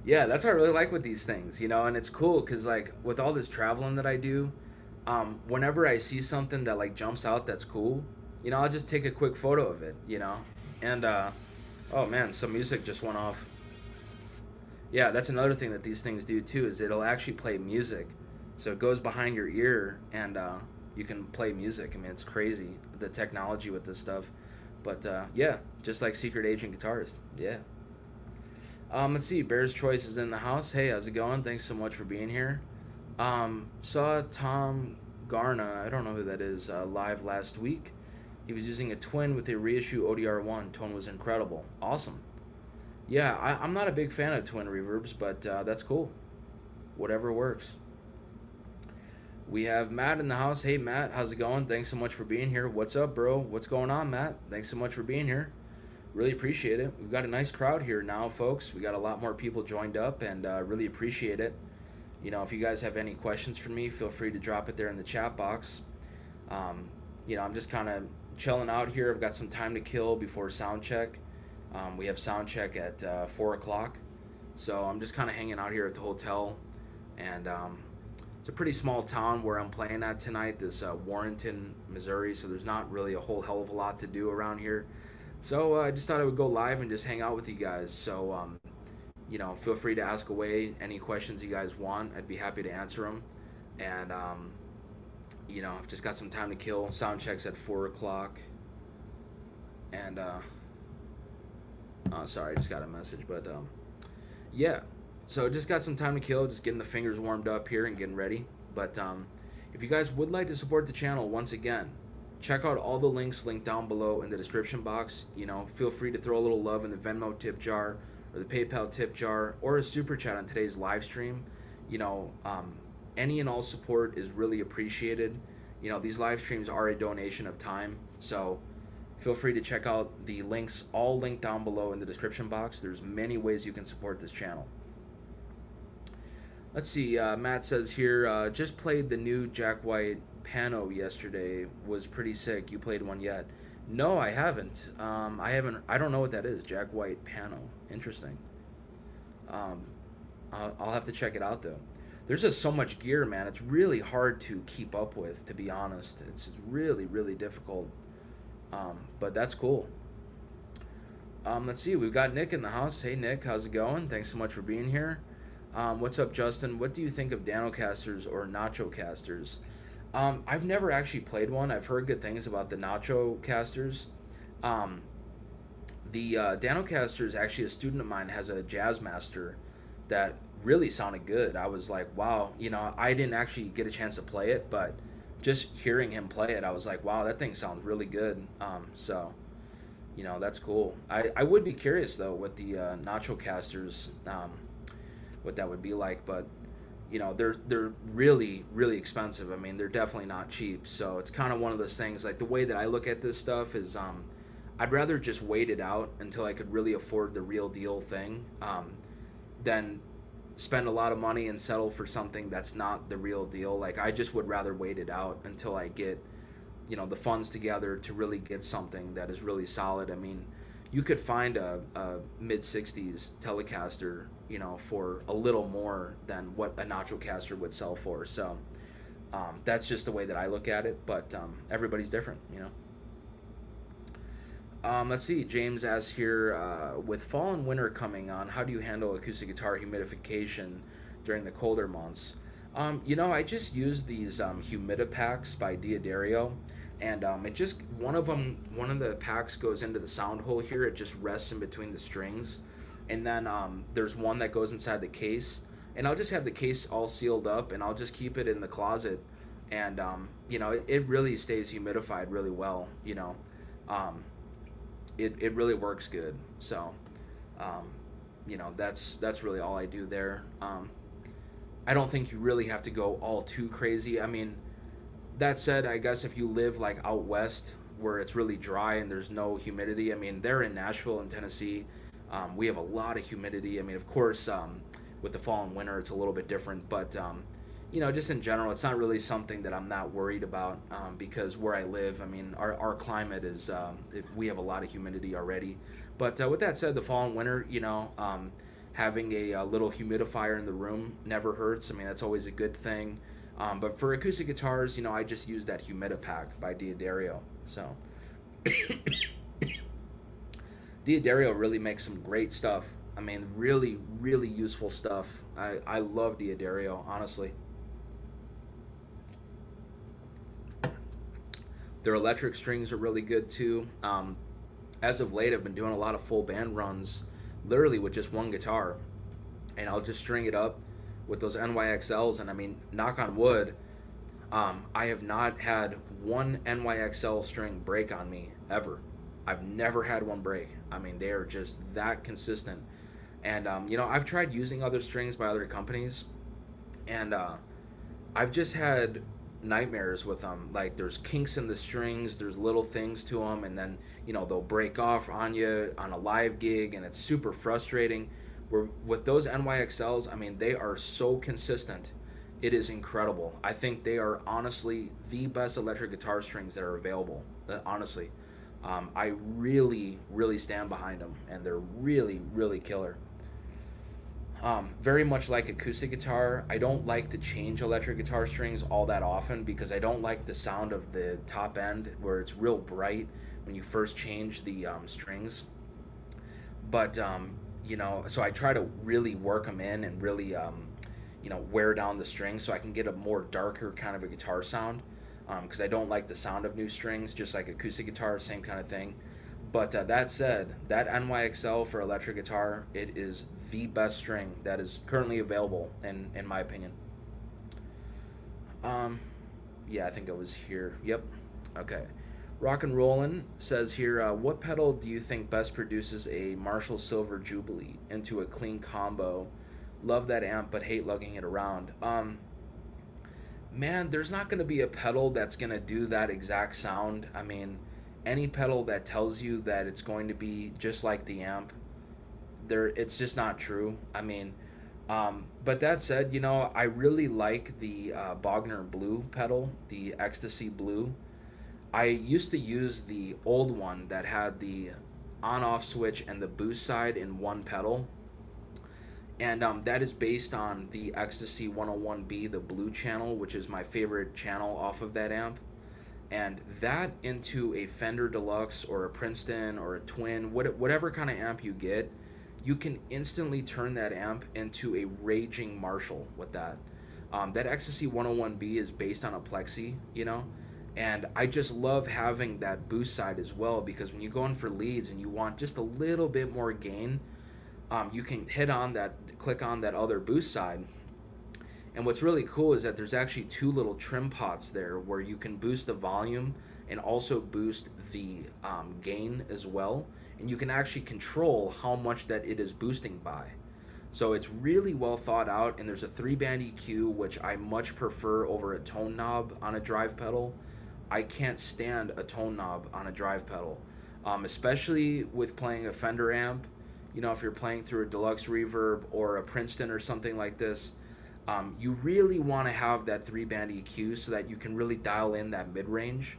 Yeah, that's what I really like with these things, and it's cool because, like, with all this traveling that I do, whenever I see something that, like, jumps out that's cool, I'll just take a quick photo of it, and, oh, man, some music just went off. Yeah, that's another thing that these things do, too, is it'll actually play music. So it goes behind your ear, and you can play music. I mean, it's crazy, the technology with this stuff. But, yeah, just like secret agent guitarist. Yeah. Let's see. Bear's Choice is in the house. Hey, how's it going? Thanks so much for being here. Saw Tom Garna, I don't know who that is, live last week. He was using a twin with a reissue ODR1. Tone was incredible. Awesome. Yeah, I'm not a big fan of twin reverbs, but that's cool. Whatever works. We have Matt in the house. Hey, Matt, how's it going? Thanks so much for being here. What's up, bro? What's going on, Matt? Thanks so much for being here. Really appreciate it. We've got a nice crowd here now, folks. We got a lot more people joined up, and really appreciate it. If you guys have any questions for me, feel free to drop it there in the chat box. I'm just kind of chilling out here. I've got some time to kill before sound check. We have sound check at 4 o'clock. So I'm just kind of hanging out here at the hotel. And it's a pretty small town where I'm playing at tonight, this Warrenton, Missouri. So there's not really a whole hell of a lot to do around here. So I just thought I would go live and just hang out with you guys. So, feel free to ask away any questions you guys want. I'd be happy to answer them. And, I've just got some time to kill. Sound checks at 4 o'clock. And, sorry, I just got a message. But, yeah. So just got some time to kill. Just getting the fingers warmed up here and getting ready. But if you guys would like to support the channel, once again, check out all the links linked down below in the description box. Feel free to throw a little love in the Venmo tip jar or the PayPal tip jar or a super chat on today's live stream. Any and all support is really appreciated. These live streams are a donation of time. So feel free to check out the links, all linked down below in the description box. There's many ways you can support this channel. Let's see. Matt says here, just played the new Jack White Pano yesterday. Was pretty sick. You played one yet? No, I haven't. I don't know what that is. Jack White Pano. Interesting. I'll have to check it out though. there's just so much gear, man. It's really hard to keep up with, to be honest. It's really, really difficult. But that's cool. Let's see. We've got Nick in the house. Hey, Nick, how's it going? Thanks so much for being here. What's up, Justin? What do you think of Danocasters or Nacho casters? I've never actually played one. I've heard good things about the Nacho casters. Um, the Danocasters, actually, a student of mine has a Jazzmaster that really sounded good. I was like, wow, I didn't actually get a chance to play it, but just hearing him play it, I was like, wow, that thing sounds really good. That's cool. I would be curious though what the Nacho casters, what that would be like, but they're really really expensive. I mean, they're definitely not cheap. So it's kind of one of those things. Like the way that I look at this stuff is, I'd rather just wait it out until I could really afford the real deal thing, than spend a lot of money and settle for something that's not the real deal. Like I just would rather wait it out until I get the funds together to really get something that is really solid. I mean, you could find a mid 60s Telecaster, for a little more than what a Nacho caster would sell for. So that's just the way that I look at it. But everybody's different. Let's see. James asks here, with fall and winter coming on, how do you handle acoustic guitar humidification during the colder months? I just use these Humidipacks by Diodario, and it just one of the packs goes into the sound hole here. It just rests in between the strings, and then there's one that goes inside the case, and I'll just have the case all sealed up, and I'll just keep it in the closet, and it really stays humidified really well. It really works good. So, that's really all I do there. I don't think you really have to go all too crazy. I mean, that said, I guess if you live like out west where it's really dry and there's no humidity, I mean, they're in Nashville and Tennessee. We have a lot of humidity. I mean, of course, with the fall and winter, it's a little bit different, but just in general, it's not really something that I'm not worried about, because where I live, I mean, our climate is, we have a lot of humidity already. But with that said, the fall and winter, having a little humidifier in the room never hurts. I mean, that's always a good thing. But for acoustic guitars, I just use that Humidipack by Diodario. So Diodario really makes some great stuff. I mean, really, really useful stuff. I love Diodario, honestly. Their electric strings are really good too. As of late, I've been doing a lot of full band runs, literally with just one guitar, and I'll just string it up with those NYXLs. And I mean, knock on wood, I have not had one NYXL string break on me ever. I've never had one break. I mean, they are just that consistent. And I've tried using other strings by other companies, and I've just had nightmares with them. Like, there's kinks in the strings, there's little things to them, and then they'll break off on you on a live gig, and it's super frustrating. Where with those NYXLs, I mean, they are so consistent. It is incredible. I think they are honestly the best electric guitar strings that are available. Honestly, I really, really stand behind them, and they're really, really killer. Very much like acoustic guitar, I don't like to change electric guitar strings all that often because I don't like the sound of the top end where it's real bright when you first change the strings. But so I try to really work them in and really wear down the strings so I can get a more darker kind of a guitar sound, because I don't like the sound of new strings, just like acoustic guitar, same kind of thing. But that said, that NYXL for electric guitar, it is the best string that is currently available, in my opinion. Yeah, I think it was here. Yep. Okay. Rock and Rollin' says here, what pedal do you think best produces a Marshall Silver Jubilee into a clean combo? Love that amp, but hate lugging it around. Man, there's not going to be a pedal that's going to do that exact sound. I mean, any pedal that tells you that it's going to be just like the amp, it's just not true. I mean, but that said, I really like the Bogner Blue pedal, the Ecstasy Blue. I used to use the old one that had the on-off switch and the boost side in one pedal. And that is based on the Ecstasy 101B, the blue channel, which is my favorite channel off of that amp. And that into a Fender Deluxe or a Princeton or a Twin, whatever kind of amp you get, you can instantly turn that amp into a raging Marshall with that. That Ecstasy 101B is based on a Plexi, you know, and I just love having that boost side as well, because when you go in for leads and you want just a little bit more gain, you can click on that other boost side. And what's really cool is that there's actually two little trim pots there where you can boost the volume and also boost the gain as well. And you can actually control how much that it is boosting by. So it's really well thought out, and there's a 3-band EQ, which I much prefer over a tone knob on a drive pedal. I can't stand a tone knob on a drive pedal, especially with playing a Fender amp. You know, if you're playing through a Deluxe Reverb or a Princeton or something like this, you really want to have that 3-band EQ so that you can really dial in that mid-range.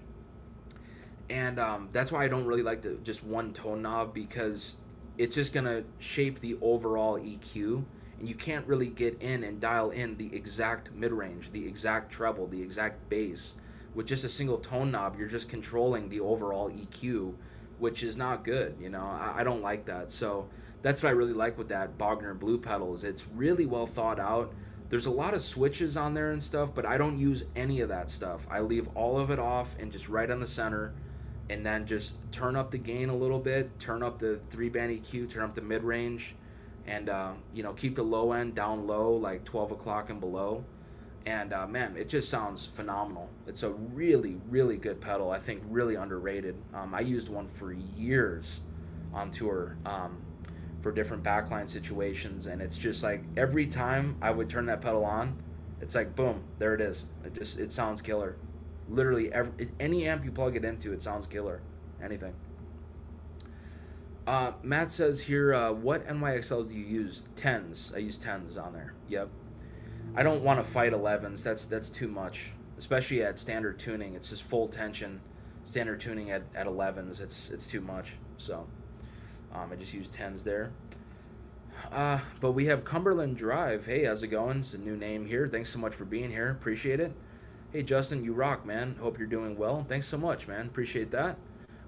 And that's why I don't really like just one tone knob, because it's just going to shape the overall EQ, and you can't really get in and dial in the exact mid-range, the exact treble, the exact bass. With just a single tone knob, you're just controlling the overall EQ, which is not good, you know. I don't like that. So that's what I really like with that Bogner Blue pedals. It's really well thought out. There's a lot of switches on there and stuff, but I don't use any of that stuff. I leave all of it off and just right on the center, and then just turn up the gain a little bit, turn up the 3-band EQ, turn up the mid-range, and you know, keep the low end down low, like 12 o'clock and below. And man, it just sounds phenomenal. It's a really, really good pedal. I think really underrated. I used one for years on tour for different backline situations, and it's just like every time I would turn that pedal on, it's like boom, there it is. It sounds killer. Literally any amp you plug it into, it sounds killer. Anything. Matt says here, what NYXLs do you use? 10s. I use 10s on there. Yep. I don't want to fight 11s. That's too much, especially at standard tuning. It's just full tension. Standard tuning at 11s, it's too much. So I just use 10s there. But we have Cumberland Drive. Hey, how's it going? It's a new name here. Thanks so much for being here. Appreciate it. Hey, Justin, you rock, man. Hope you're doing well. Thanks so much, man. Appreciate that.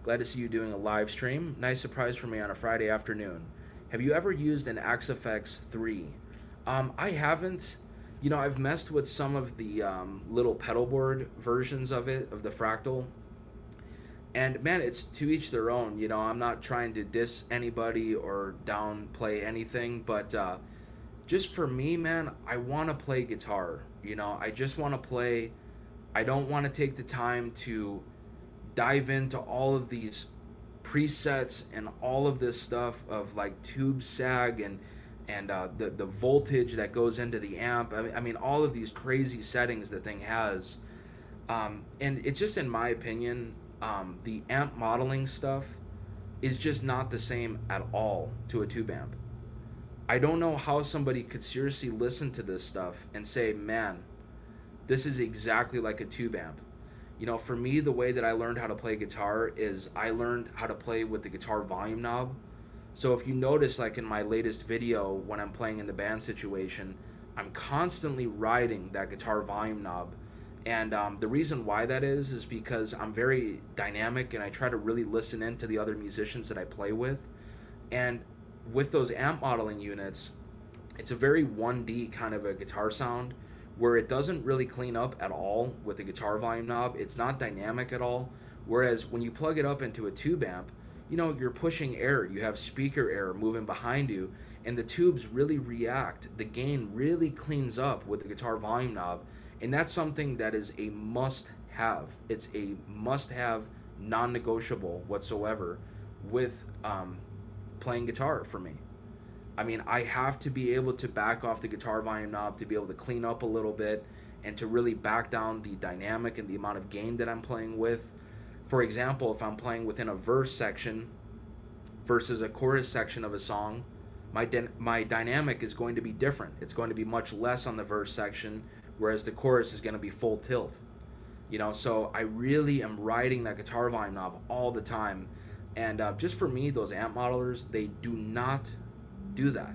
Glad to see you doing a live stream. Nice surprise for me on a Friday afternoon. Have you ever used an Axifex 3? I haven't. You know, I've messed with some of the little pedal board versions of it, of the Fractal. And man, it's to each their own. You know, I'm not trying to diss anybody or downplay anything, but just for me, man, I want to play guitar. You know, I just want to play. I don't want to take the time to dive into all of these presets and all of this stuff of like tube sag and the voltage that goes into the amp. I mean, all of these crazy settings the thing has. And it's just, in my opinion, the amp modeling stuff is just not the same at all to a tube amp. I don't know how somebody could seriously listen to this stuff and say, man, this is exactly like a tube amp. You know, for me, the way that I learned how to play guitar is I learned how to play with the guitar volume knob. So if you notice, like in my latest video, when I'm playing in the band situation, I'm constantly riding that guitar volume knob. And the reason why that is because I'm very dynamic and I try to really listen into the other musicians that I play with. And with those amp modeling units, it's a very 1D kind of a guitar sound where it doesn't really clean up at all with the guitar volume knob. It's not dynamic at all. Whereas when you plug it up into a tube amp, you know, you're pushing air, you have speaker air moving behind you, and the tubes really react. The gain really cleans up with the guitar volume knob, and that's something that is a must-have. It's a must-have, non-negotiable whatsoever with playing guitar for me. I mean, I have to be able to back off the guitar volume knob to be able to clean up a little bit and to really back down the dynamic and the amount of gain that I'm playing with. For example, if I'm playing within a verse section versus a chorus section of a song, my dynamic is going to be different. It's going to be much less on the verse section, whereas the chorus is going to be full tilt. You know, so I really am riding that guitar volume knob all the time. And just for me, those amp modelers, they do not do that.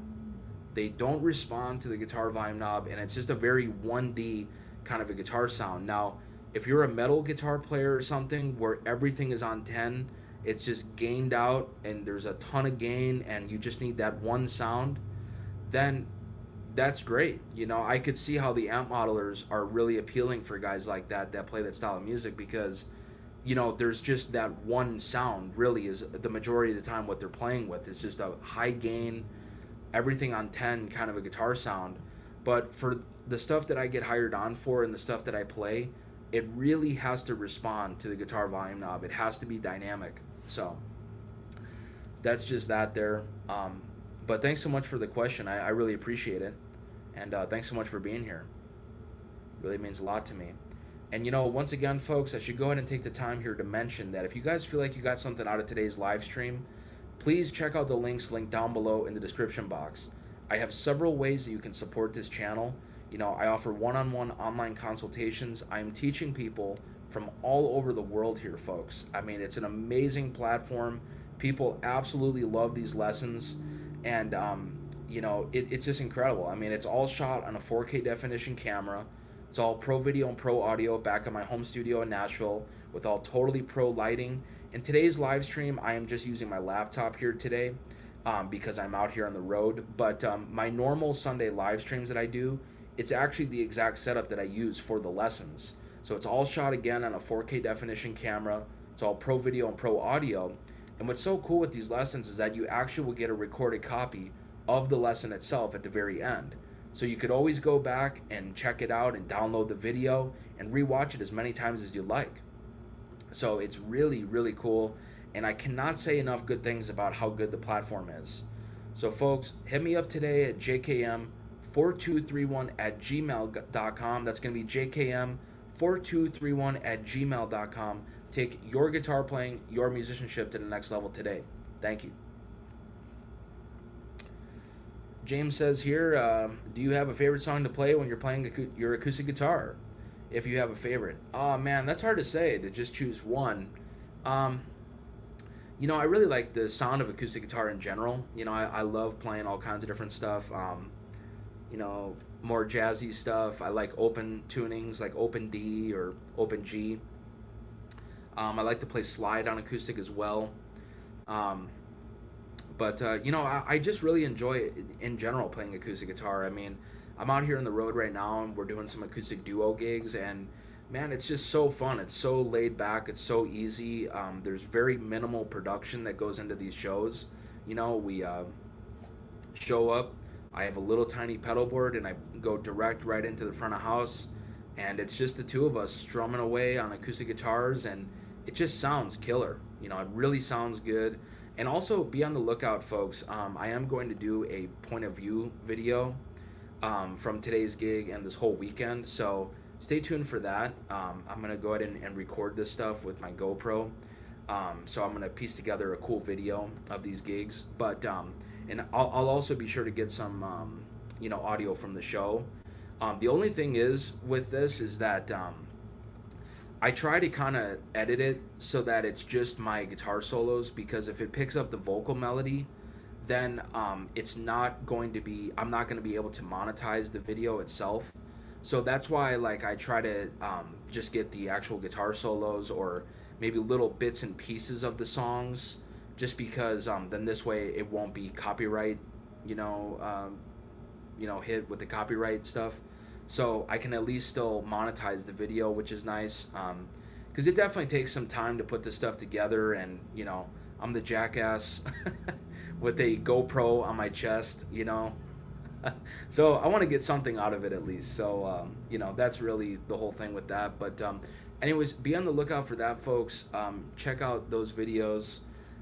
They don't respond to the guitar volume knob, and it's just a very 1D kind of a guitar sound. Now, if you're a metal guitar player or something where everything is on 10, it's just gained out and there's a ton of gain and you just need that one sound, then that's great. You know, I could see how the amp modelers are really appealing for guys like that play that style of music, because you know, there's just that one sound really is the majority of the time what they're playing with. It's just a high gain, everything on 10 kind of a guitar sound. But for the stuff that I get hired on for and the stuff that I play, it really has to respond to the guitar volume knob. It has to be dynamic. So that's just that there. But thanks so much for the question. I really appreciate it. And thanks so much for being here. Really means a lot to me. And you know, once again, folks, I should go ahead and take the time here to mention that if you guys feel like you got something out of today's live stream, please check out the links linked down below in the description box. I have several ways that you can support this channel. You know, I offer one-on-one online consultations. I am teaching people from all over the world here, folks. I mean, it's an amazing platform. People absolutely love these lessons. And, you know, it's just incredible. I mean, it's all shot on a 4K definition camera. It's all pro video and pro audio back at my home studio in Nashville with all totally pro lighting. In today's live stream, I am just using my laptop here today because I'm out here on the road. But my normal Sunday live streams that I do, it's actually the exact setup that I use for the lessons. So it's all shot again on a 4K definition camera. It's all pro video and pro audio. And what's so cool with these lessons is that you actually will get a recorded copy of the lesson itself at the very end. So you could always go back and check it out and download the video and rewatch it as many times as you like. So it's really, really cool. And I cannot say enough good things about how good the platform is. So folks, hit me up today at jkm4231@gmail.com. That's going to be jkm4231@gmail.com. Take your guitar playing, your musicianship to the next level today. Thank you. James says here, do you have a favorite song to play when you're playing your acoustic guitar? If you have a favorite. Oh man, that's hard to say, to just choose one. You know, I really like the sound of acoustic guitar in general. You know, I love playing all kinds of different stuff. You know, more jazzy stuff. I like open tunings, like open D or open G. I like to play slide on acoustic as well. But, you know, I just really enjoy it in general playing acoustic guitar. I mean, I'm out here on the road right now and we're doing some acoustic duo gigs, and man, it's just so fun. It's so laid back. It's so easy. There's very minimal production that goes into these shows. You know, we show up. I have a little tiny pedal board and I go direct right into the front of house, and it's just the two of us strumming away on acoustic guitars, and it just sounds killer. You know, it really sounds good. And also be on the lookout, folks. I am going to do a point of view video from today's gig and this whole weekend. So stay tuned for that. I'm going to go ahead and record this stuff with my GoPro. So I'm going to piece together a cool video of these gigs. But and I'll also be sure to get some you know, audio from the show. The only thing is with this is that I try to kind of edit it so that it's just my guitar solos, because if it picks up the vocal melody, then it's not going to be, I'm not going to be able to monetize the video itself. So that's why, like, I try to just get the actual guitar solos or maybe little bits and pieces of the songs, just because then this way it won't be copyright, you know, hit with the copyright stuff. So I can at least still monetize the video, which is nice, because it definitely takes some time to put this stuff together, and you know, I'm the jackass with a GoPro on my chest, you know. So I want to get something out of it at least. So you know, that's really the whole thing with that. But anyways, be on the lookout for that, folks. Check out those videos,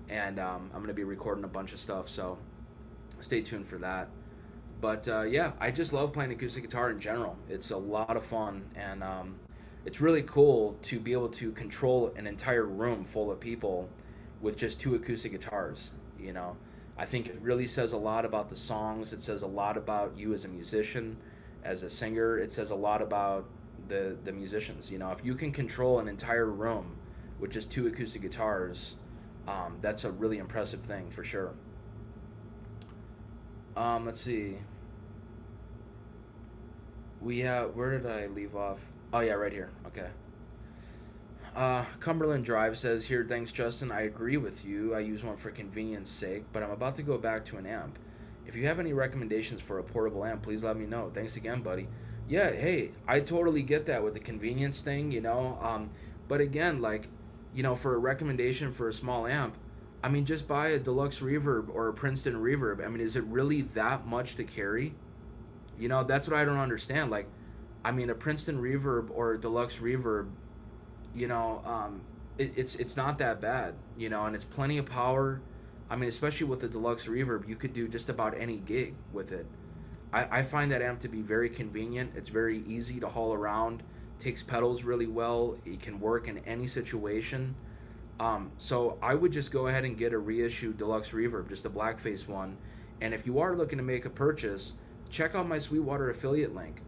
and I'm gonna be recording a bunch of stuff, so stay tuned for that. But yeah, I just love playing acoustic guitar in general. It's a lot of fun, and it's really cool to be able to control an entire room full of people with just two acoustic guitars. You know, I think it really says a lot about the songs. It says a lot about you as a musician, as a singer. It says a lot about the musicians. You know, if you can control an entire room with just two acoustic guitars, that's a really impressive thing for sure. Let's see. We have, where did I leave off? Oh yeah, right here. Okay. Cumberland Drive says here, thanks Justin. I agree with you. I use one for convenience sake, but I'm about to go back to an amp. If you have any recommendations for a portable amp, please let me know. Thanks again, buddy. Yeah, hey, I totally get that with the convenience thing, you know. But again, like, you know, for a recommendation for a small amp, I mean, just buy a deluxe reverb or a Princeton reverb. I mean, is it really that much to carry? You know, that's what I don't understand. Like, I mean, a Princeton reverb or a deluxe reverb, you know, it's not that bad, you know, and it's plenty of power. I mean, especially with the deluxe reverb, you could do just about any gig with it. I find that amp to be very convenient. It's very easy to haul around. Takes pedals really well. It can work in any situation. So I would just go ahead and get a reissue deluxe reverb, just a blackface one. And if you are looking to make a purchase, check out my Sweetwater affiliate link.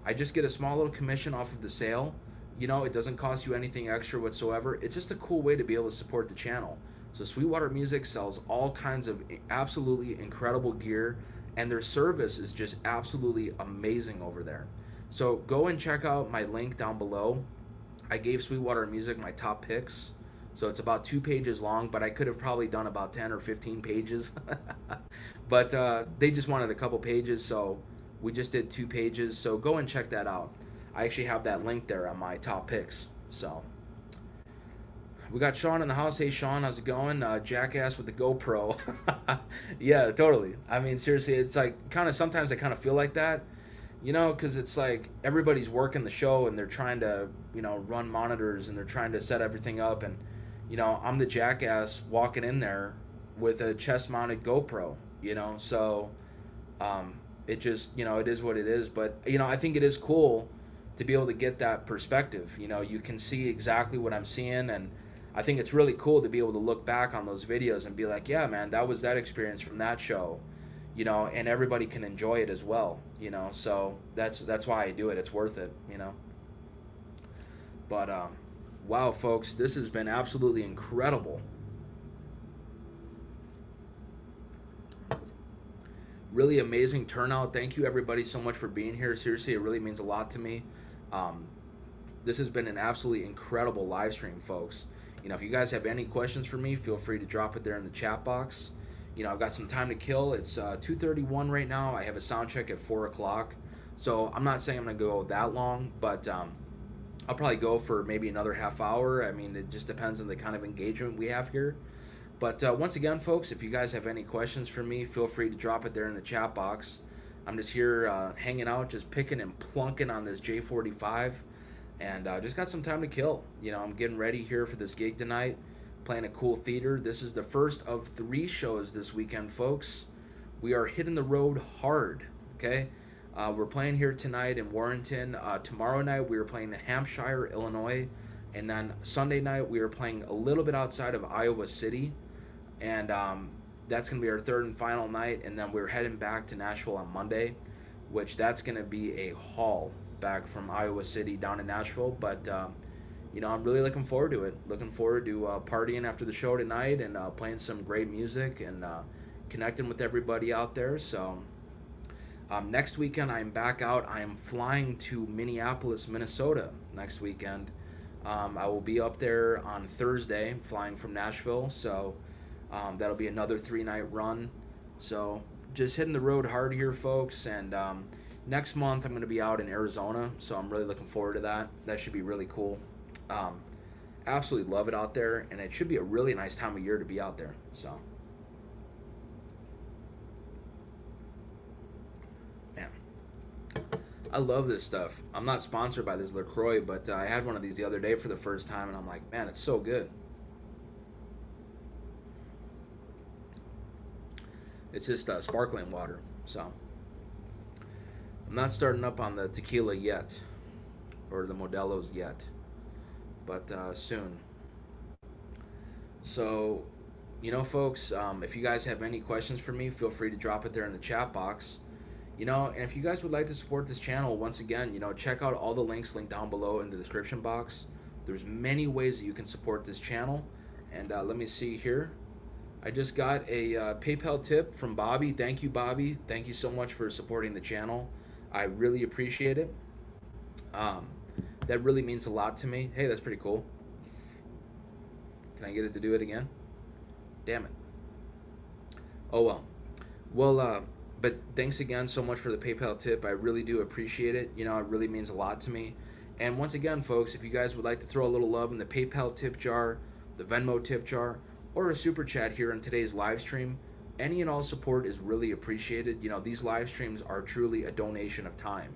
I just get a small little commission off of the sale. You know, it doesn't cost you anything extra whatsoever. It's just a cool way to be able to support the channel. So Sweetwater Music sells all kinds of absolutely incredible gear, and their service is just absolutely amazing over there. So go and check out my link down below. I gave Sweetwater Music my top picks. So it's about 2 pages long, but I could have probably done about 10 or 15 pages. But they just wanted a couple pages, so we just did 2 pages. So go and check that out. I actually have that link there on my top picks. So we got Sean in the house. Hey Sean, how's it going? Jackass with the GoPro. Yeah, totally. I mean, seriously, it's like kind of sometimes I kind of feel like that, you know, because it's like everybody's working the show and they're trying to, you know, run monitors and they're trying to set everything up, and you know, I'm the jackass walking in there with a chest mounted GoPro, you know, so it just, you know, it is what it is. But you know, I think it is cool to be able to get that perspective. You know, you can see exactly what I'm seeing, and I think it's really cool to be able to look back on those videos and be like, yeah man, that was that experience from that show, you know, and everybody can enjoy it as well, you know. So that's why I do it. It's worth it, you know. But wow folks, this has been absolutely incredible. Really amazing turnout. Thank you everybody so much for being here. Seriously, it really means a lot to me. um, this has been an absolutely incredible live stream, folks. You know, if you guys have any questions for me, feel free to drop it there in the chat box. You know, I've got some time to kill. It's 2:31 right now. I have a sound check at 4 o'clock. So I'm not saying I'm going to go that long, but I'll probably go for maybe another half hour. I mean, it just depends on the kind of engagement we have here. But once again, folks, if you guys have any questions for me, feel free to drop it there in the chat box. I'm just here hanging out, just picking and plunking on this J45. And just got some time to kill. You know, I'm getting ready here for this gig tonight, playing a cool theater. This is the first of 3 shows this weekend, folks. We are hitting the road hard, okay? We're playing here tonight in Warrenton. Tomorrow night we are playing in Hampshire, Illinois. And then Sunday night we are playing a little bit outside of Iowa City. And that's going to be our 3rd and final night. And then we're heading back to Nashville on Monday, which that's going to be a haul back from Iowa City down to Nashville. But you know, I'm really looking forward to it. Looking forward to partying after the show tonight and playing some great music and connecting with everybody out there. So next weekend I'm back out. I am flying to Minneapolis, Minnesota next weekend. I will be up there on Thursday, flying from Nashville. So that'll be another 3-night run. So just hitting the road hard here, folks. And next month I'm going to be out in Arizona, so I'm really looking forward to that. That should be really cool. Absolutely love it out there, and it should be a really nice time of year to be out there. So, man, I love this stuff. I'm not sponsored by this LaCroix, but I had one of these the other day for the first time, and I'm like, man, it's so good. It's just sparkling water, so I'm not starting up on the tequila yet, or the Modelo's yet, but soon. So, you know, folks, if you guys have any questions for me, feel free to drop it there in the chat box. You know, and if you guys would like to support this channel, once again, you know, check out all the links linked down below in the description box. There's many ways that you can support this channel, and let me see here. I just got a PayPal tip from Bobby. Thank you, Bobby. Thank you so much for supporting the channel. I really appreciate it. Um, that really means a lot to me. Hey, that's pretty cool. Can I get it to do it again? Damn it. Oh well. Well, but thanks again so much for the PayPal tip. I really do appreciate it. You know, it really means a lot to me. And once again, folks, if you guys would like to throw a little love in the PayPal tip jar, the Venmo tip jar, or a super chat here in today's live stream, any and all support is really appreciated. You know, these live streams are truly a donation of time.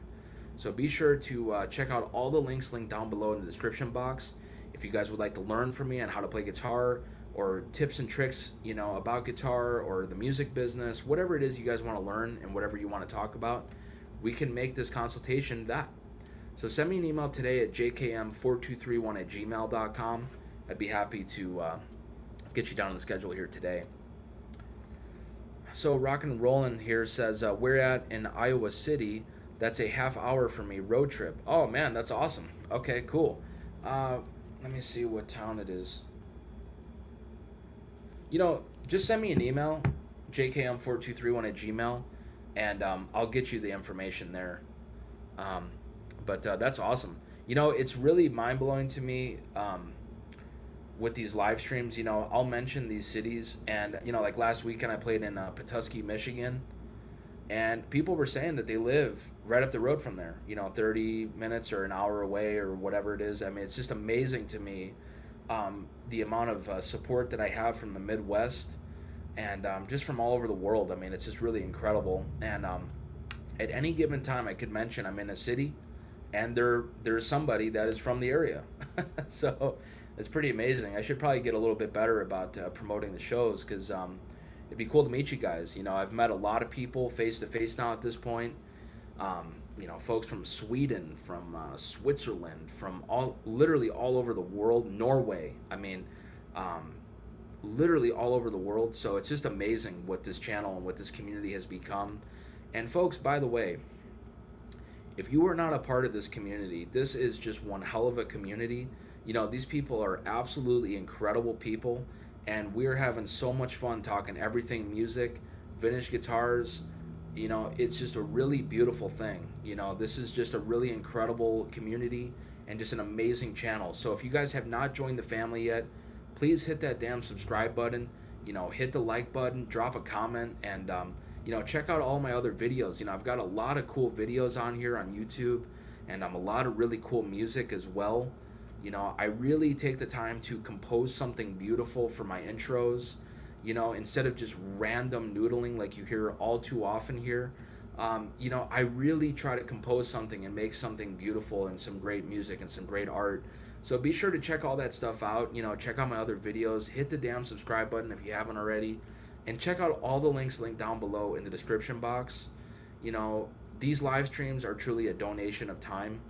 So be sure to check out all the links linked down below in the description box. If you guys would like to learn from me on how to play guitar, or tips and tricks, you know, about guitar or the music business, whatever it is you guys want to learn and whatever you want to talk about, we can make this consultation that. So send me an email today at jkm4231@gmail.com. I'd be happy to get you down on the schedule here today. So Rockin' and Rollin' here says, we're at in Iowa City. That's a half hour for me, road trip. Oh man, that's awesome. Okay, cool. Let me see what town it is. You know, just send me an email, jkm4231@gmail, and I'll get you the information there. But that's awesome. You know, it's really mind-blowing to me with these live streams. You know, I'll mention these cities, and, you know, like last weekend I played in Petoskey, Michigan, and people were saying that they live right up the road from there, you know, 30 minutes or an hour away or whatever it is. I mean, it's just amazing to me the amount of support that I have from the Midwest and just from all over the world. I mean, it's just really incredible. And at any given time, I could mention I'm in a city, and there's somebody that is from the area. So it's pretty amazing. I should probably get a little bit better about promoting the shows, because it'd be cool to meet you guys. You know, I've met a lot of people face to face now at this point. You know, folks from Sweden, from Switzerland, from literally all over the world, Norway. I mean, literally all over the world. So it's just amazing what this channel and what this community has become. And folks, by the way, if you are not a part of this community, this is just one hell of a community. You know, these people are absolutely incredible people, and we're having so much fun talking everything music, vintage guitars. You know, it's just a really beautiful thing. You know, this is just a really incredible community and just an amazing channel. So if you guys have not joined the family yet, please hit that damn subscribe button. You know, hit the like button, drop a comment, and you know, check out all my other videos. You know, I've got a lot of cool videos on here on YouTube, and a lot of really cool music as well. You know, I really take the time to compose something beautiful for my intros. You know, instead of just random noodling like you hear all too often here. You know, I really try to compose something and make something beautiful and some great music and some great art. So be sure to check all that stuff out. You know, check out my other videos. Hit the damn subscribe button if you haven't already. And check out all the links linked down below in the description box. You know, these live streams are truly a donation of time.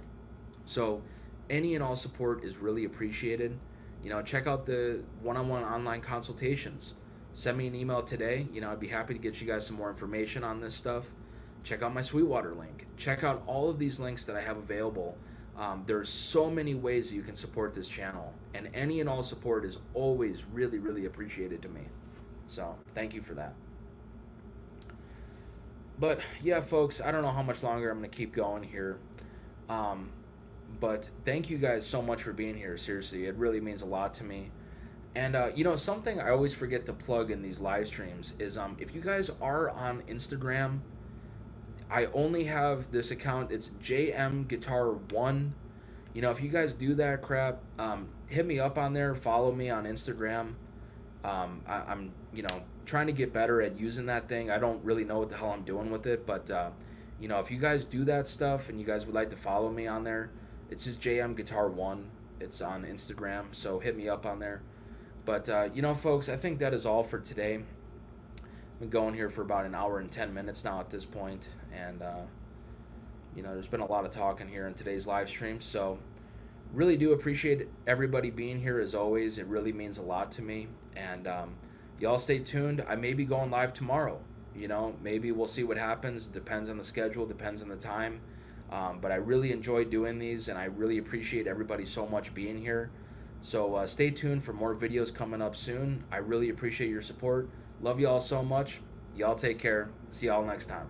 So any and all support is really appreciated. You know, check out the one-on-one online consultations. Send me an email today. You know, I'd be happy to get you guys some more information on this stuff. Check out my Sweetwater link. Check out all of these links that I have available. There's so many ways that you can support this channel, and any and all support is always really, really appreciated to me. So thank you for that. But yeah, folks, I don't know how much longer I'm going to keep going here. But thank you guys so much for being here. Seriously, it really means a lot to me. And you know, something I always forget to plug in these live streams is if you guys are on Instagram, I only have this account. It's JMGuitar1. You know, if you guys do that crap, hit me up on there. Follow me on Instagram. I'm, you know, trying to get better at using that thing. I don't really know what the hell I'm doing with it, but you know, if you guys do that stuff and you guys would like to follow me on there, it's just JMGuitar1. It's on Instagram, so hit me up on there. But you know, folks, I think that is all for today. I've been going here for about an hour and 10 minutes now at this point, and you know, there's been a lot of talking here in today's live stream. So really do appreciate everybody being here as always. It really means a lot to me. And y'all stay tuned. I may be going live tomorrow. You know, maybe we'll see what happens. Depends on the schedule, depends on the time. But I really enjoy doing these, and I really appreciate everybody so much being here. So stay tuned for more videos coming up soon. I really appreciate your support. Love y'all so much. Y'all take care. See y'all next time.